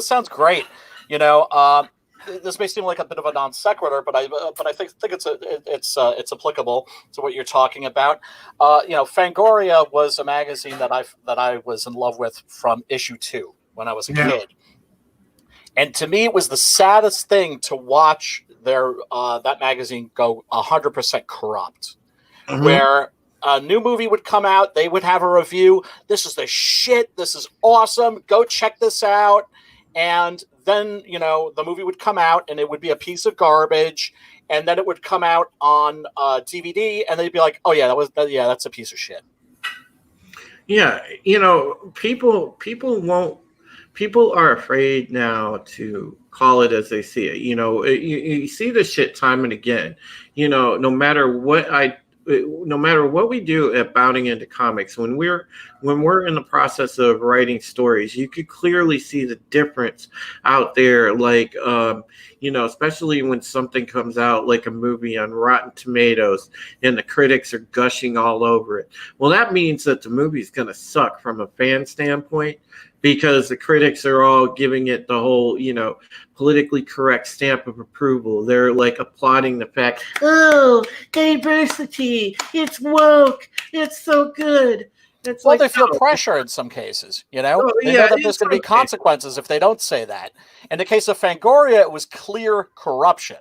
sounds great. This may seem like a bit of a non sequitur, but I think it's applicable to what you're talking about. Fangoria was a magazine that I was in love with from issue 2 when I was a kid. And to me, it was the saddest thing to watch that magazine go 100% corrupt. Mm-hmm. Where a new movie would come out, they would have a review. This is the shit. This is awesome. Go check this out. And then, the movie would come out and it would be a piece of garbage. And then it would come out on DVD and they'd be like, oh yeah, that's a piece of shit. Yeah, people are afraid now to call it as they see it. You see this shit time and again. No matter what we do at Bounding Into Comics, when we're in the process of writing stories, you could clearly see the difference out there. Like, especially when something comes out like a movie on Rotten Tomatoes and the critics are gushing all over it. Well, that means that the movie's going to suck from a fan standpoint, because the critics are all giving it the whole, politically correct stamp of approval. They're like applauding the fact, oh, diversity, it's woke, it's so good. It's well, they feel pressure in some cases, they know that there's going to be consequences if they don't say that. In the case of Fangoria, it was clear corruption.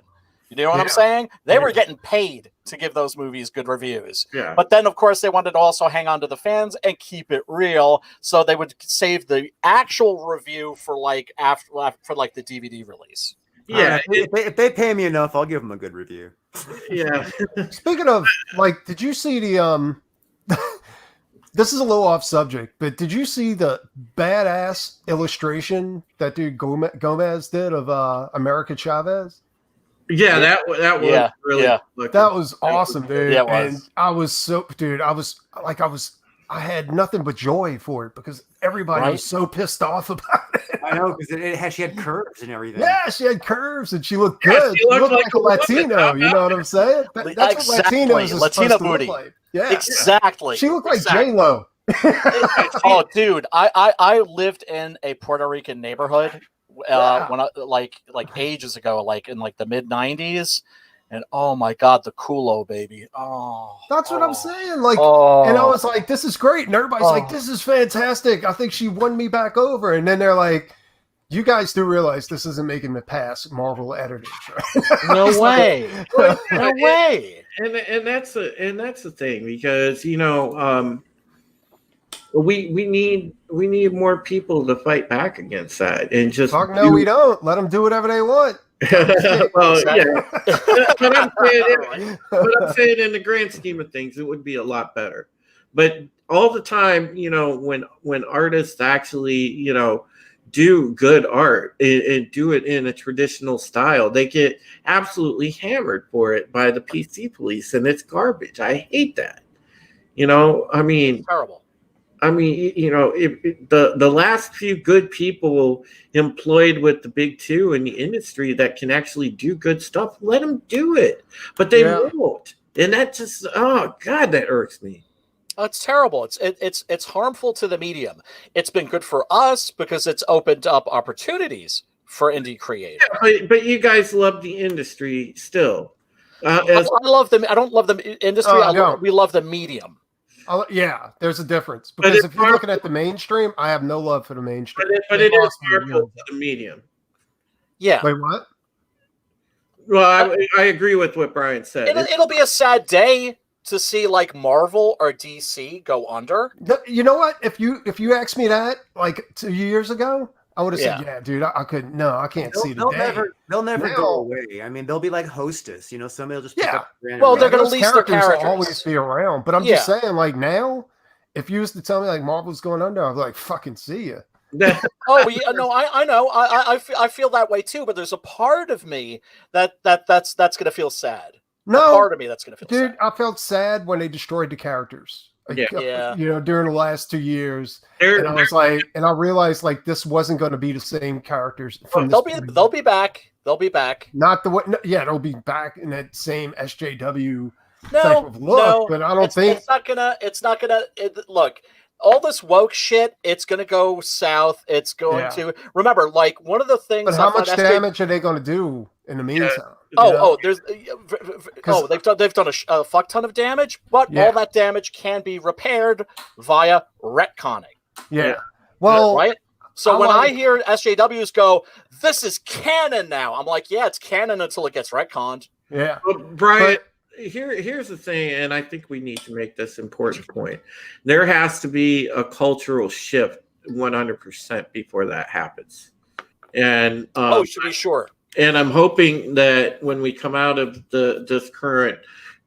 You know what I'm saying? They were getting paid to give those movies good reviews. Yeah. But then, of course, they wanted to also hang on to the fans and keep it real, so they would save the actual review for the DVD release. Yeah, if they pay me enough, I'll give them a good review. Yeah. Speaking of, did you see the this is a little off subject, but did you see the badass illustration that dude Gomez did of America Chavez? Yeah, that was really that was awesome, dude. Yeah, it was. And I was I had nothing but joy for it because everybody was so pissed off about it. I know, because she had curves and everything. Yeah, she had curves and she looked good. She looked like a Latino. You know what I'm saying? That's what Latinos is Latino supposed to booty. look like. Yeah, exactly. She looked like J-Lo. Oh, dude, I lived in a Puerto Rican neighborhood when I like ages ago, like in the mid '90s, and oh my god, the culo, baby. That's what I'm saying. And I was like, this is great, and everybody's like, this is fantastic. I think she won me back over, and then they're like, you guys do realize this isn't making it past Marvel editors, right? No way. No way. And that's the thing, because we need more people to fight back against that, and just we don't let them do whatever they want. Well, yeah, but I'm saying in the grand scheme of things, it would be a lot better. But all the time, when artists actually, do good art and do it in a traditional style, they get absolutely hammered for it by the PC police, and it's garbage. I hate that. It's terrible. The last few good people employed with the big two in the industry that can actually do good stuff, let them do it. But they won't. And that just, oh God, that irks me. Oh, it's terrible. It's harmful to the medium. It's been good for us because it's opened up opportunities for indie creators. Yeah, but you guys love the industry still. I love them. I don't love the industry. We love the medium. Yeah, there's a difference, because if you're looking at the mainstream, I have no love for the mainstream. But it is harmful to the medium. Yeah. Wait, what? Well, I agree with what Brian said. It'll be a sad day to see Marvel or DC go under. You know what? If you asked me that 2 years ago, I would have said, yeah, dude, I couldn't. No, I can't see the day. They'll never go away. I mean, they'll be like Hostess. Somebody will just pick up well, they're going to lease their characters. Will always be around. But I'm just saying, now, if you used to tell me Marvel's going under, I'd be like, fucking see ya. Oh, yeah, no, I know. I feel that way too. But there's a part of me that's going to feel sad. No, part of me that's going to feel sad. Dude, I felt sad when they destroyed the characters. Yeah. During the last 2 years, and I was and I realized this wasn't going to be the same characters. They'll be back. They'll be back. Not the way. They'll be back in that same SJW type of look. But I don't think it's not gonna. Look, all this woke shit. It's gonna go south. It's going to remember. One of the things. But how much damage are they going to do in the meantime? They've done a fuck ton of damage, but all that damage can be repaired via retconning. Yeah. Well, right. So when I hear SJWs go, "This is canon now," I'm like, "Yeah, it's canon until it gets retconned." Yeah. Well, Brian, here's the thing, and I think we need to make this important point. There has to be a cultural shift 100% before that happens. And should be sure. And I'm hoping that when we come out of this current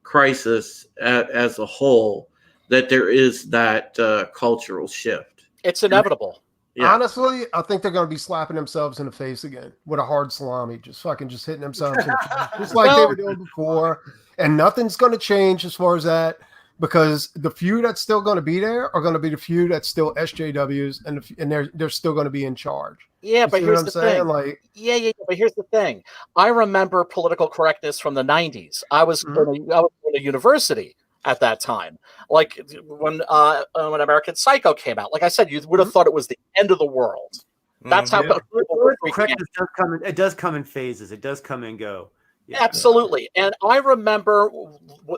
crisis as a whole, that there is that cultural shift. It's inevitable. Yeah. Honestly, I think they're going to be slapping themselves in the face again with a hard salami, just hitting themselves in the face, just like they were doing before. And nothing's going to change as far as that, because the few that's still going to be there are going to be the few that's still SJWs, and they're still going to be in charge. Yeah, but here's the thing. Like, yeah. But here's the thing. I remember political correctness from the 90s. I was in a university at that time, like when American Psycho came out. Like I said, you would have thought it was the end of the world. That's how correctness does come. It does come in phases. It does come and go. Yeah. Absolutely. And I remember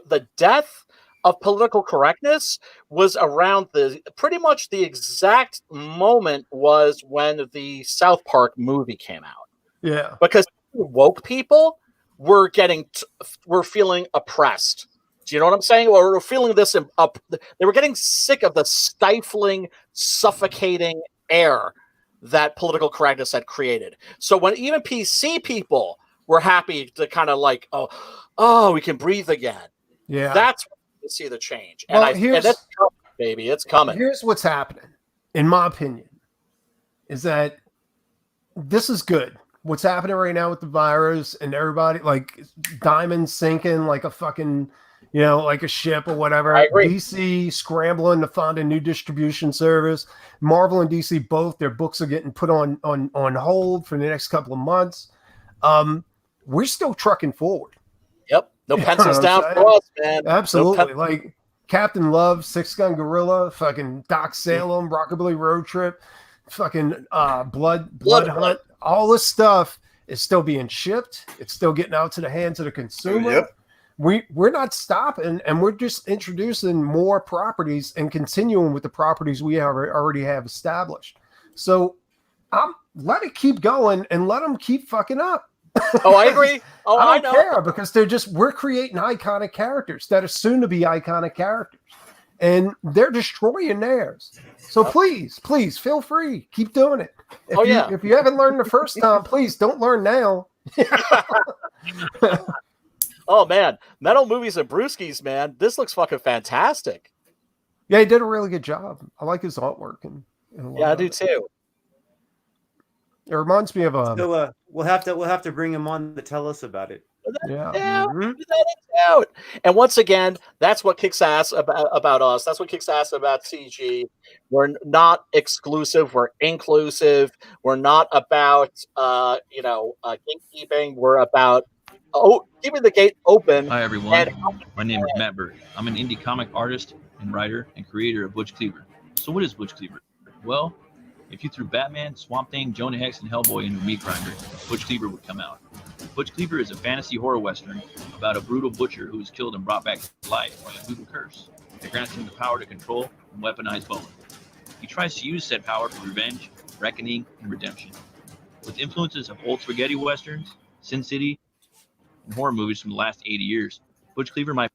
the death of political correctness was around pretty much the exact moment was when the South Park movie came out. Yeah, because woke people were feeling oppressed. Do you know what I'm saying? Or we're feeling this they were getting sick of the stifling, suffocating air that political correctness had created. So when even PC people were happy to kind of like, oh, we can breathe again. Yeah, that's when you see the change. Well, and it's coming, baby, it's coming. Here's what's happening, in my opinion, is that this is good. What's happening right now with the virus and everybody, like diamonds sinking like a fucking, like a ship or whatever. I agree. DC scrambling to find a new distribution service. Marvel and DC both, their books are getting put on hold for the next couple of months. We're still trucking forward. Yep. No pencils down for us, man. Absolutely. Like Captain Love, Six Gun Gorilla, fucking Doc Salem, Rockabilly Road Trip, fucking Blood Hunt. All this stuff is still being shipped. It's still getting out to the hands of the consumer. Yep. We're not stopping, and we're just introducing more properties and continuing with the properties we already have established. So let it keep going and let them keep fucking up. Oh, I agree. Oh, I don't care, because we're creating iconic characters that are soon to be iconic characters, and they're destroying theirs. So please feel free. Keep doing it. If you haven't learned the first time, please don't learn now. Oh man, Metal Movies and Brewskis, man. This looks fucking fantastic. Yeah, he did a really good job. I like his artwork and yeah, I do too. It reminds me of So we'll have to bring him on to tell us about it. Yeah. Out. And once again, that's what kicks ass about us. That's what kicks ass about CG. We're not exclusive. We're inclusive. We're not about gatekeeping. We're about keeping the gate open. Hi everyone. My name is Matt Berg. I'm an indie comic artist and writer and creator of Butch Cleaver. So what is Butch Cleaver? Well, if you threw Batman, Swamp Thing, Jonah Hex, and Hellboy into a meat grinder, Butch Cleaver would come out. Butch Cleaver is a fantasy horror western about a brutal butcher who is killed and brought back to life by a brutal curse that grants him the power to control and weaponize bone. He tries to use said power for revenge, reckoning, and redemption. With influences of old spaghetti westerns, Sin City, and horror movies from the last 80 years, Butch Cleaver might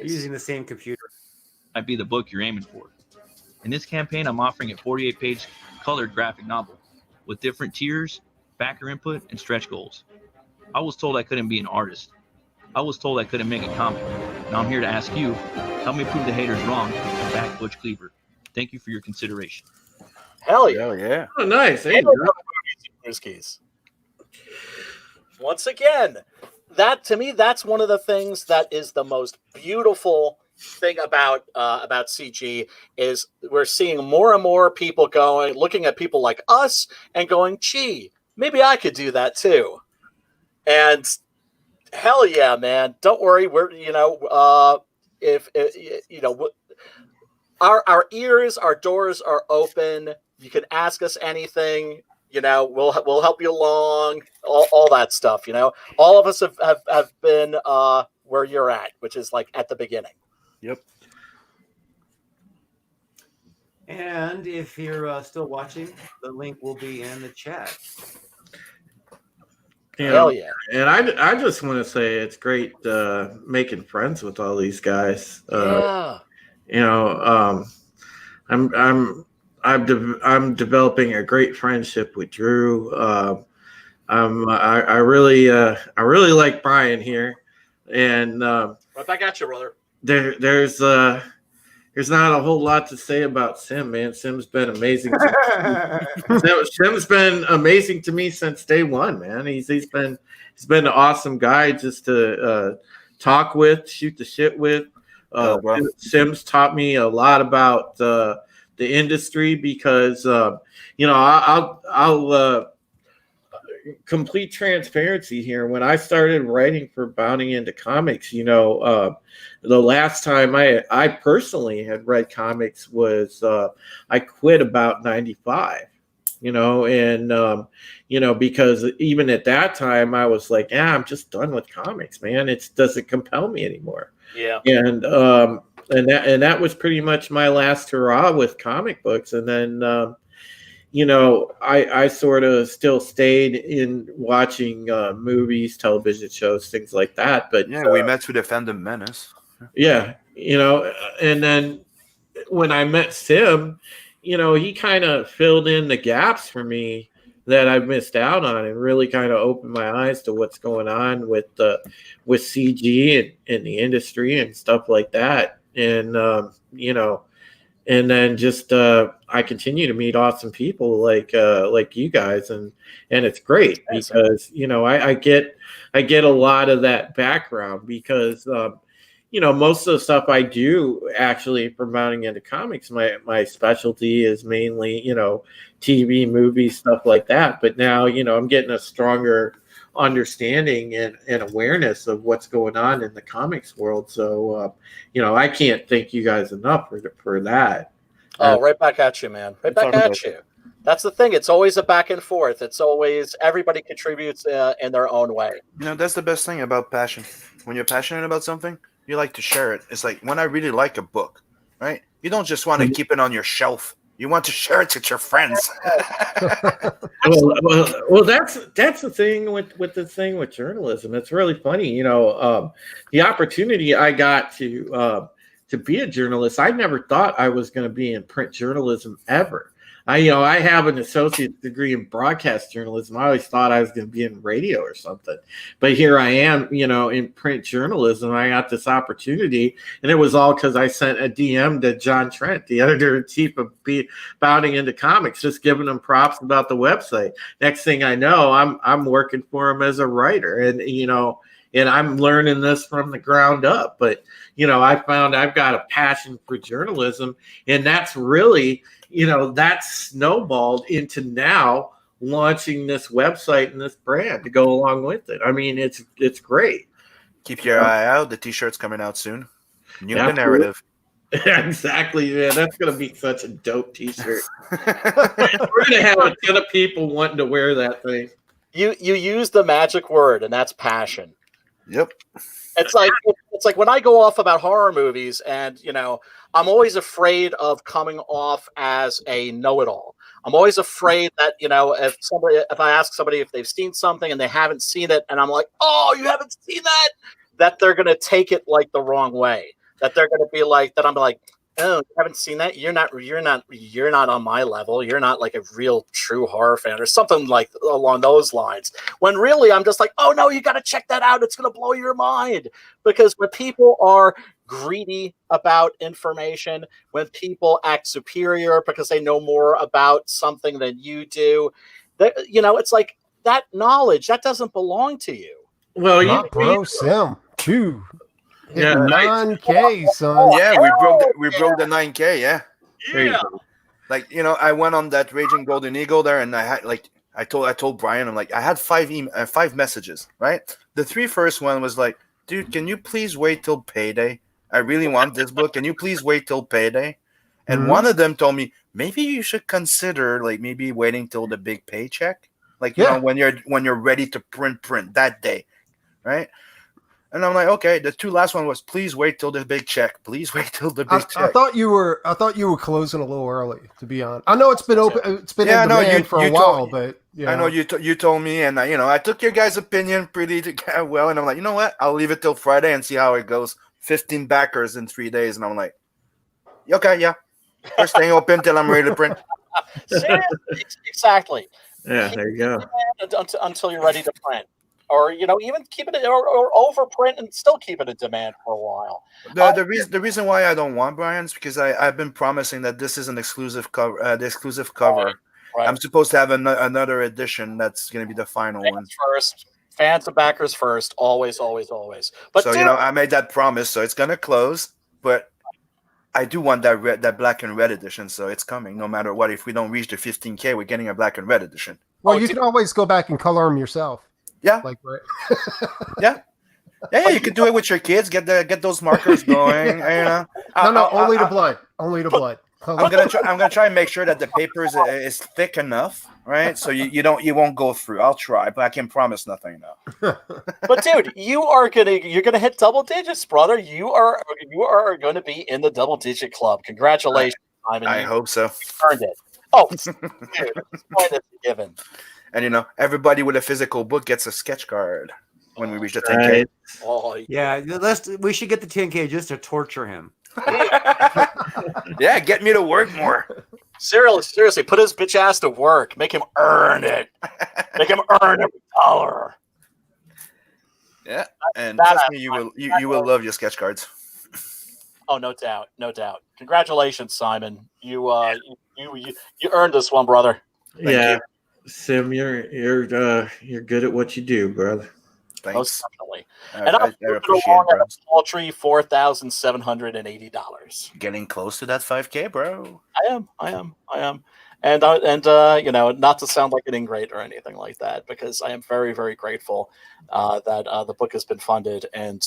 using the same computer might be the book you're aiming for. In this campaign, I'm offering a 48-page colored graphic novel with different tiers, backer input, and stretch goals. I was told I couldn't be an artist. I was told I couldn't make a comic. Now I'm here to ask you, help me prove the haters wrong and back Butch Cleaver. Thank you for your consideration. Hell yeah. Hell yeah. Oh, nice. Hey, once again, to me, that's one of the things that is the most beautiful thing about CG is we're seeing more and more people looking at people like us and going, gee, maybe I could do that too. And hell yeah, man. Don't worry. We're, our ears, our doors are open. You can ask us anything. We'll help you along, all that stuff. All of us have been where you're at, which is like at the beginning. Yep. And if you're still watching, the link will be in the chat. Hell yeah! And I just want to say it's great making friends with all these guys. I'm developing a great friendship with Drew. I really like Brian here, and right back at you, brother. there's not a whole lot to say about Sim, man. Sim's been amazing. Sim's been amazing to me since day one, man. He's been an awesome guy just to talk with, shoot the shit with. Sim's taught me a lot about the industry because I'll complete transparency here. When I started writing for Bounding into Comics, the last time I personally had read comics was I quit about 95. Because even at that time I was like, I'm just done with comics, man. It doesn't compel me anymore. Yeah. And that was pretty much my last hurrah with comic books. And then I sort of still stayed in watching movies, television shows, things like that. But we met through the Phantom Menace. Yeah, and then when I met Sim, he kind of filled in the gaps for me that I've missed out on, and really kind of opened my eyes to what's going on with CG and the industry and stuff like that. And and then just I continue to meet awesome people like you guys, and it's great because I get a lot of that background because most of the stuff I do actually for Mounting into Comics, my specialty is mainly, TV, movies, stuff like that. But now, I'm getting a stronger understanding and awareness of what's going on in the comics world. So, I can't thank you guys enough for that. Oh, right back at you, man. Right back at you. That's the thing. It's always a back and forth. It's always everybody contributes in their own way. That's the best thing about passion. When you're passionate about something, you like to share it. It's like when I really like a book, right? You don't just want to keep it on your shelf. You want to share it with your friends. well, that's the thing with the thing with journalism. It's really funny, the opportunity I got to be a journalist. I never thought I was going to be in print journalism ever. I have an associate's degree in broadcast journalism. I always thought I was going to be in radio or something, but here I am, in print journalism. I got this opportunity, and it was all because I sent a DM to John Trent, the editor-in-chief of Bounding into Comics, just giving him props about the website. Next thing I know, I'm working for him as a writer, and and I'm learning this from the ground up. But I found I've got a passion for journalism, and that's really that's snowballed into now launching this website and this brand to go along with it. I mean, it's great. Keep your eye out. The T-shirt's coming out soon. New the narrative. Exactly, man. That's gonna be such a dope T-shirt. We're gonna have a ton of people wanting to wear that thing. You use the magic word, and that's passion. Yep. It's like when I go off about horror movies, and I'm always afraid of coming off as a know-it-all. I'm always afraid that if I ask somebody if they've seen something and they haven't seen it, and I'm like, oh, you haven't seen that they're gonna take it like the wrong way. That they're gonna be like that. I'm like, oh, you haven't seen that? You're not on my level. You're not like a real true horror fan or something like along those lines. When really I'm just like, oh no, you got to check that out. It's going to blow your mind. Because when people are greedy about information, when people act superior because they know more about something than you do, it's like that knowledge that doesn't belong to you. Well, bro, Sim, too. Yeah, 9K, son. Yeah, we broke the 9K. Yeah. Like I went on that Raging Golden Eagle there, and I had I told Brian, I'm like, I had 5 messages. Right, the 3 first one was like, dude, can you please wait till payday? I really want this book. Can you please wait till payday? And one of them told me maybe you should consider maybe waiting till the big paycheck, when you're ready to print that day, right? And I'm like, okay. The 2 last one was, please wait till the big check. Please wait till the big check. I thought you were closing a little early, to be honest. I know it's been open. It's been in demand for a while, but I know you told me, and I took your guys' opinion pretty well, and I'm like, you know what? I'll leave it till Friday and see how it goes. 15 backers in 3 days, and I'm like, okay, yeah. We're staying open till I'm ready to print. Exactly. Yeah, there you go. Until you're ready to print. or even keep it or overprint and still keep it in demand for a while. The reason why I don't want Brian is because I've been promising that this is an exclusive cover. The exclusive cover. Right. I'm supposed to have another edition that's going to be the final one. First, fans and backers first, always, always, always. But so I made that promise, so it's going to close. But I do want that black and red edition, so it's coming no matter what. If we don't reach the 15K, we're getting a black and red edition. Well, you can always go back and color them yourself. Yeah. Like right. Yeah. Yeah, you could do it with your kids. Get those markers going. No, only the blood. Only the blood. I'm gonna try and make sure that the paper is thick enough, right? So you won't go through. I'll try, but I can promise nothing now. But dude, you're gonna hit double digits, brother. You are going to be in the double digit club. Congratulations, Simon. I hope so. Earned it. Oh, dude, point is given. And everybody with a physical book gets a sketch card when we reach the 10K. Oh, yeah, we should get the 10K just to torture him. Yeah, get me to work more. Seriously, put his bitch ass to work. Make him earn it. Make him earn every dollar. Yeah, and trust me, you will love your sketch cards. Oh, no doubt, no doubt. Congratulations, Simon. You earned this one, brother. Thank you. Sim, you're good at what you do, brother. Thanks. Most definitely. I I'm appreciate it, bro. at a paltry $4,780. Getting close to that 5K, bro. I am. And not to sound like an ingrate or anything like that, because I am very, very grateful that the book has been funded, and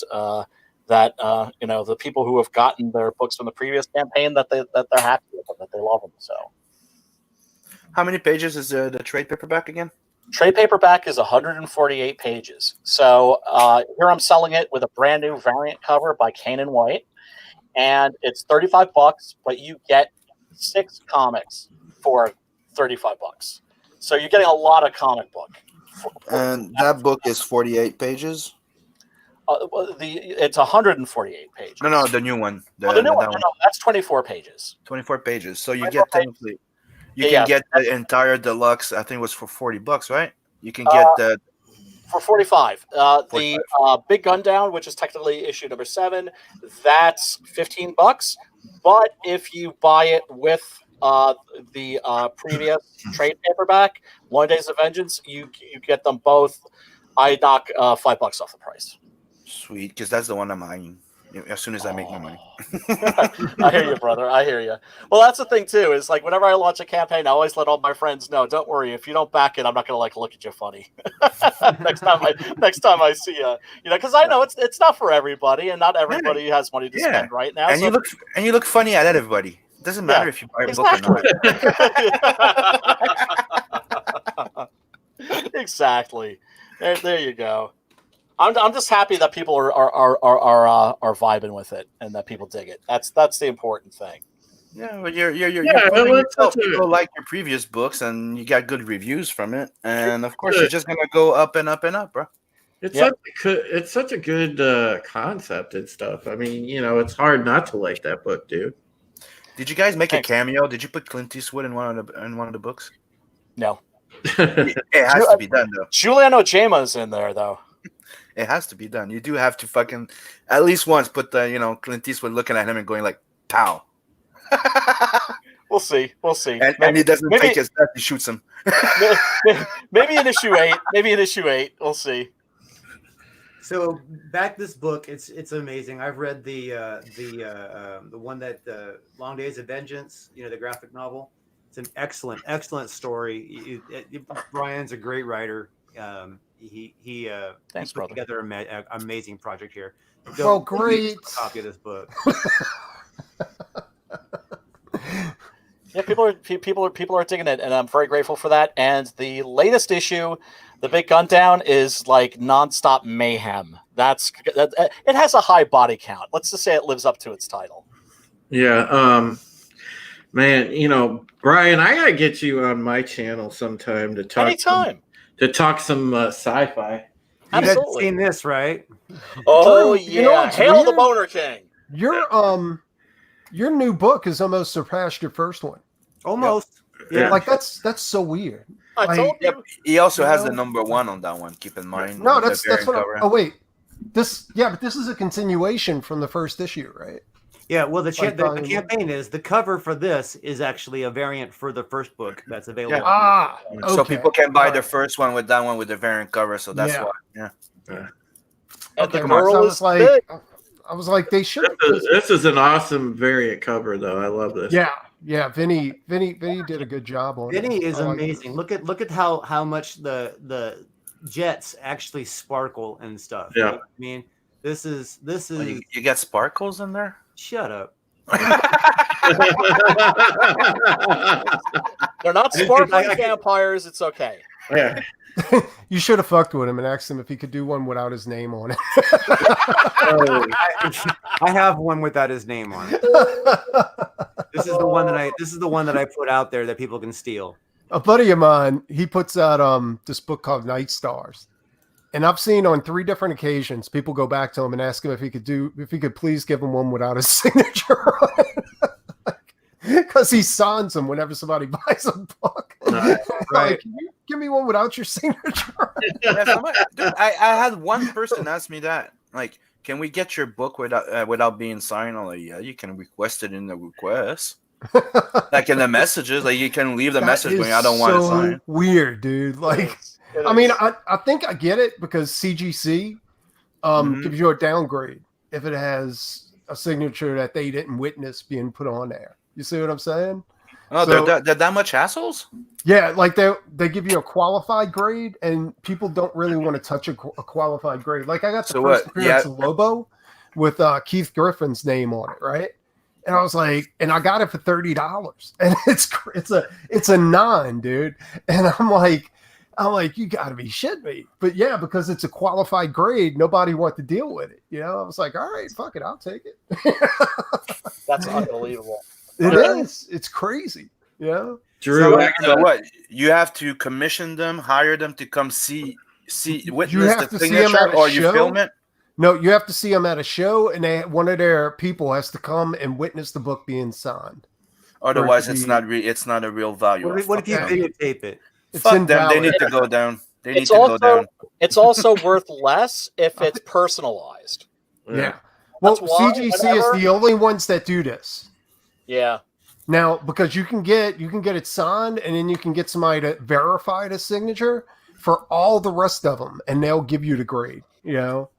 that the people who have gotten their books from the previous campaign, that they're happy with them, that they love them. So, how many pages is the trade paperback again? Trade paperback is 148 pages. So here I'm selling it with a brand new variant cover by Kane and White, and it's $35, but you get 6 comics for $35. So you're getting a lot of comic book. And that book is 48 pages. It's 148 pages. No, the new one. The new one. No, that's 24 pages. 24 pages. So you get technically. You can get the entire deluxe. I think it was for $40, right? You can get the for 45. The Big Gun Down, which is technically issue number 7, that's $15. But if you buy it with the previous trade paperback, One Days of Vengeance, you get them both. I knock $5 off the price. Sweet, because that's the one I'm eyeing as soon as I make my money. I hear you, brother. I hear you. Well, that's the thing too. Is like whenever I launch a campaign, I always let all my friends know. Don't worry, if you don't back it, I'm not gonna look at you funny. next time I see you, because I know it's not for everybody, and not everybody has money to spend right now. And you look funny at everybody. It doesn't matter if you buy a book or not. Exactly. There you go. I'm just happy that people are vibing with it and that people dig it. That's the important thing. Yeah, but you're people like your previous books and you got good reviews from it, and of course you're just gonna go up and up and up, bro. It's such a good concept and stuff. I mean, it's hard not to like that book, dude. Did you guys make a cameo? Did you put Clint Eastwood in one of the books? No. It has to be done though. Julian Ojema's in there though. It has to be done. You do have to fucking at least once put the Clint Eastwood looking at him and going like, "Pow." We'll see. And he doesn't take his death. He shoots him. maybe in issue 8. We'll see. So back this book. It's amazing. I've read the one that Long Days of Vengeance. The graphic novel. It's an excellent story. Brian's a great writer. He Thanks, put brother. together an amazing project here. Great copy of this book. Yeah, people are digging it, and I'm very grateful for that. And the latest issue, the Big Gun Down, is like nonstop mayhem. It has a high body count. Let's just say it lives up to its title. Yeah, man, Brian, I gotta get you on my channel sometime to talk. Anytime. To talk some sci-fi. You had seen this, right? Oh Drew, yeah, Hail the Boner King. Your new book has almost surpassed your first one. Almost. Yeah. Like that's so weird. I told you. He also has the number 1 on that one. Keep in mind. No, with the that's variant what. cover. Oh wait, but this is a continuation from the first issue, right? Yeah, well, the volume campaign is the cover for this is actually a variant for the first book that's available. Ah, okay. So people can buy the first one with that one with the variant cover. So that's why. Yeah. And the Okay, girl so is big. I was like, they should. This is an awesome variant cover, though. I love this. Yeah. Vinny did a good job on it. Vinny is I like amazing. Look at how much the jets actually sparkle and stuff. Yeah. You know what I mean, this is You got sparkles in there. Shut up. They're not sparkling vampires. It's okay. Yeah. You should have fucked with him and asked him if he could do one without his name on it. I have one without his name on it. This is the one that I put out there that people can steal. A buddy of mine, he puts out this book called Night Stars. And I've seen on 3 different occasions people go back to him and ask him if he could please give him one without his signature on it. Because he signs them whenever somebody buys a book. Right. Like, can you give me one without your signature? Dude, I had one person ask me that. Like, can we get your book without being signed? I'm like, yeah, you can request it in the request. Like in the messages, like you can leave the message going, I don't want to sign. Weird, dude. Like, I mean, I think I get it because CGC gives you a downgrade if it has a signature that they didn't witness being put on there. You see what I'm saying? Oh, so, they're that much assholes? Yeah, like they give you a qualified grade, and people don't really want to touch a qualified grade. Like I got the first appearance of Lobo with Keith Griffin's name on it, right? And I was like, and I got it for $30, and it's a 9, dude. And I'm like, you got to be shitting me. But yeah, because it's a qualified grade, nobody wanted to deal with it. You know, I was like, all right, fuck it, I'll take it. That's unbelievable. It is. It's crazy. Yeah. Drew, so what? You have to commission them, hire them to come witness the signature, or you film it? No, you have to see them at a show, and one of their people has to come and witness the book being signed. Otherwise, it's not a real value. What if you videotape it? Fuck them. They need to go down. It's also worth less if it's personalized. Yeah. Well, CGC is the only ones that do this. Yeah. Now, because you can get it signed, and then you can get somebody to verify the signature for all the rest of them, and they'll give you the grade. You know.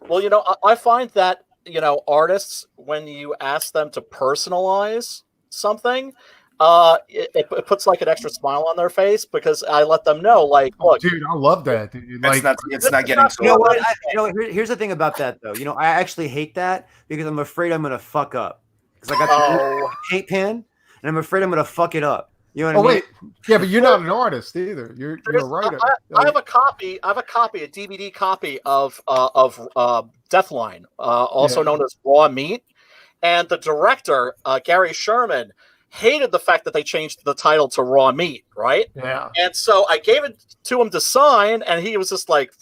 Well, you know, I find that, you know, artists, when you ask them to personalize something, it puts like an extra smile on their face, because I let them know, like, look, dude, I love that. Dude. Like, it's not getting so. You know what? Here's the thing about that, though. You know, I actually hate that because I'm afraid I'm gonna fuck up. Because I got the paint pen, and I'm afraid I'm gonna fuck it up. You know what I mean? Wait, yeah, but you're not an artist either. You're a writer. I have a copy, a DVD copy of Deathline, also known as Raw Meat, and the director, Gary Sherman, hated the fact that they changed the title to Raw Meat, right? Yeah. And so I gave it to him to sign, and he was just like,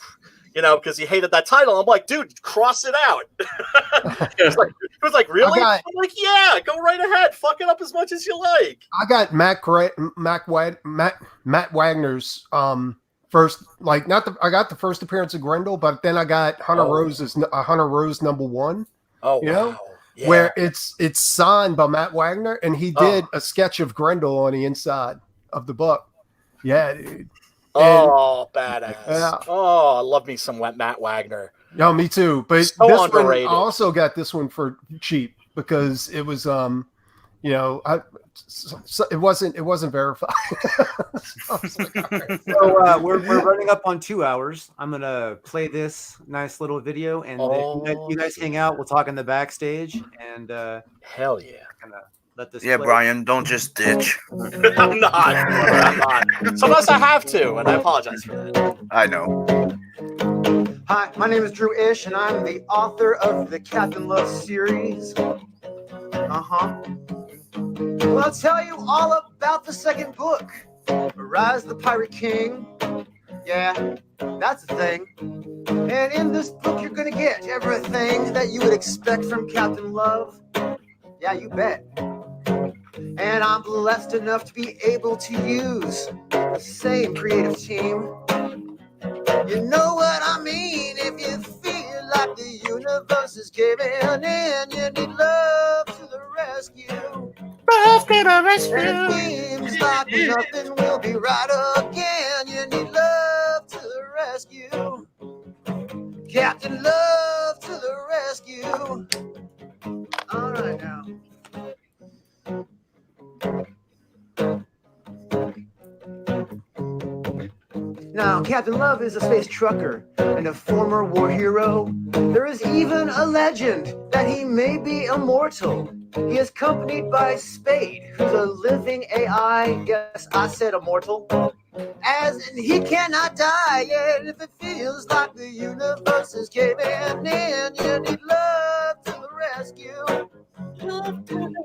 you know, because he hated that title. I'm like, dude, cross it out. He was like, really? I'm like, yeah, go right ahead. Fuck it up as much as you like. I got Matt Wagner's first, like, I got the first appearance of Grendel, but then I got Hunter Rose #1. Oh, you know? Yeah. Where it's signed by Matt Wagner, and he did a sketch of Grendel on the inside of the book. Yeah, dude. Badass. Yeah. Oh, I love me some Matt Wagner. No, me too. But so this underrated. one, I also got this one for cheap because it was, you know, it wasn't verified. So we're running up on 2 hours. I'm gonna play this nice little video, and you guys hang out. We'll talk in the backstage, and hell yeah. Let this play. Brian, don't just ditch. I'm not. Sometimes I have to, and I apologize for that. I know. Hi, my name is Drew Ish, and I'm the author of the Captain Love series. Well, I'll tell you all about the second book, Rise of the Pirate King. Yeah, that's the thing. And in this book, you're gonna get everything that you would expect from Captain Love. Yeah, you bet. And I'm blessed enough to be able to use same creative team. You know what I mean? If you feel like the universe is caving in, you need love to the rescue. Love to the And rescue. it seems like nothing will be right again. You need love to the rescue. Captain Love to the rescue. All right now. Now, Captain Love is a space trucker and a former war hero. There is even a legend that he may be immortal. He is accompanied by Spade, who's a living AI. Yes, I said immortal. As he cannot die, and if it feels like the universe is caving in, you need love to the rescue.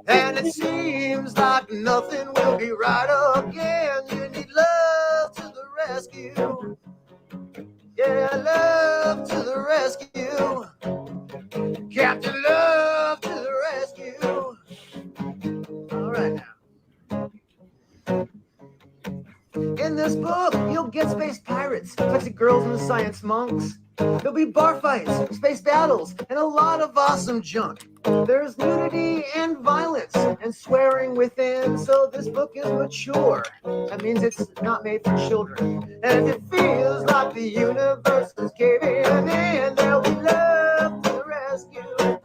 And it seems like nothing will be right again. You need love to the rescue. Yeah, love to the rescue. Captain Love to the rescue. All right now. In this book, you'll get space pirates, sexy girls and science monks. There'll be bar fights, space battles, and a lot of awesome junk. There's nudity and violence and swearing within, so this book is mature. That means it's not made for children. And if it feels like the universe is caving in, there'll be love to the rescue.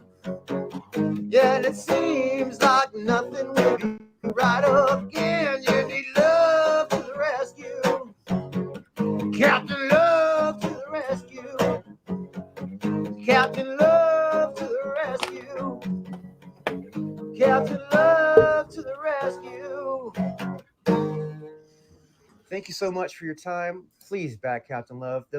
Yeah, and it seems like nothing will be right again. You need love to the rescue. Captain Love to the rescue. Captain Love to the rescue. Captain Love to the rescue. Thank you so much for your time. Please back Captain Love.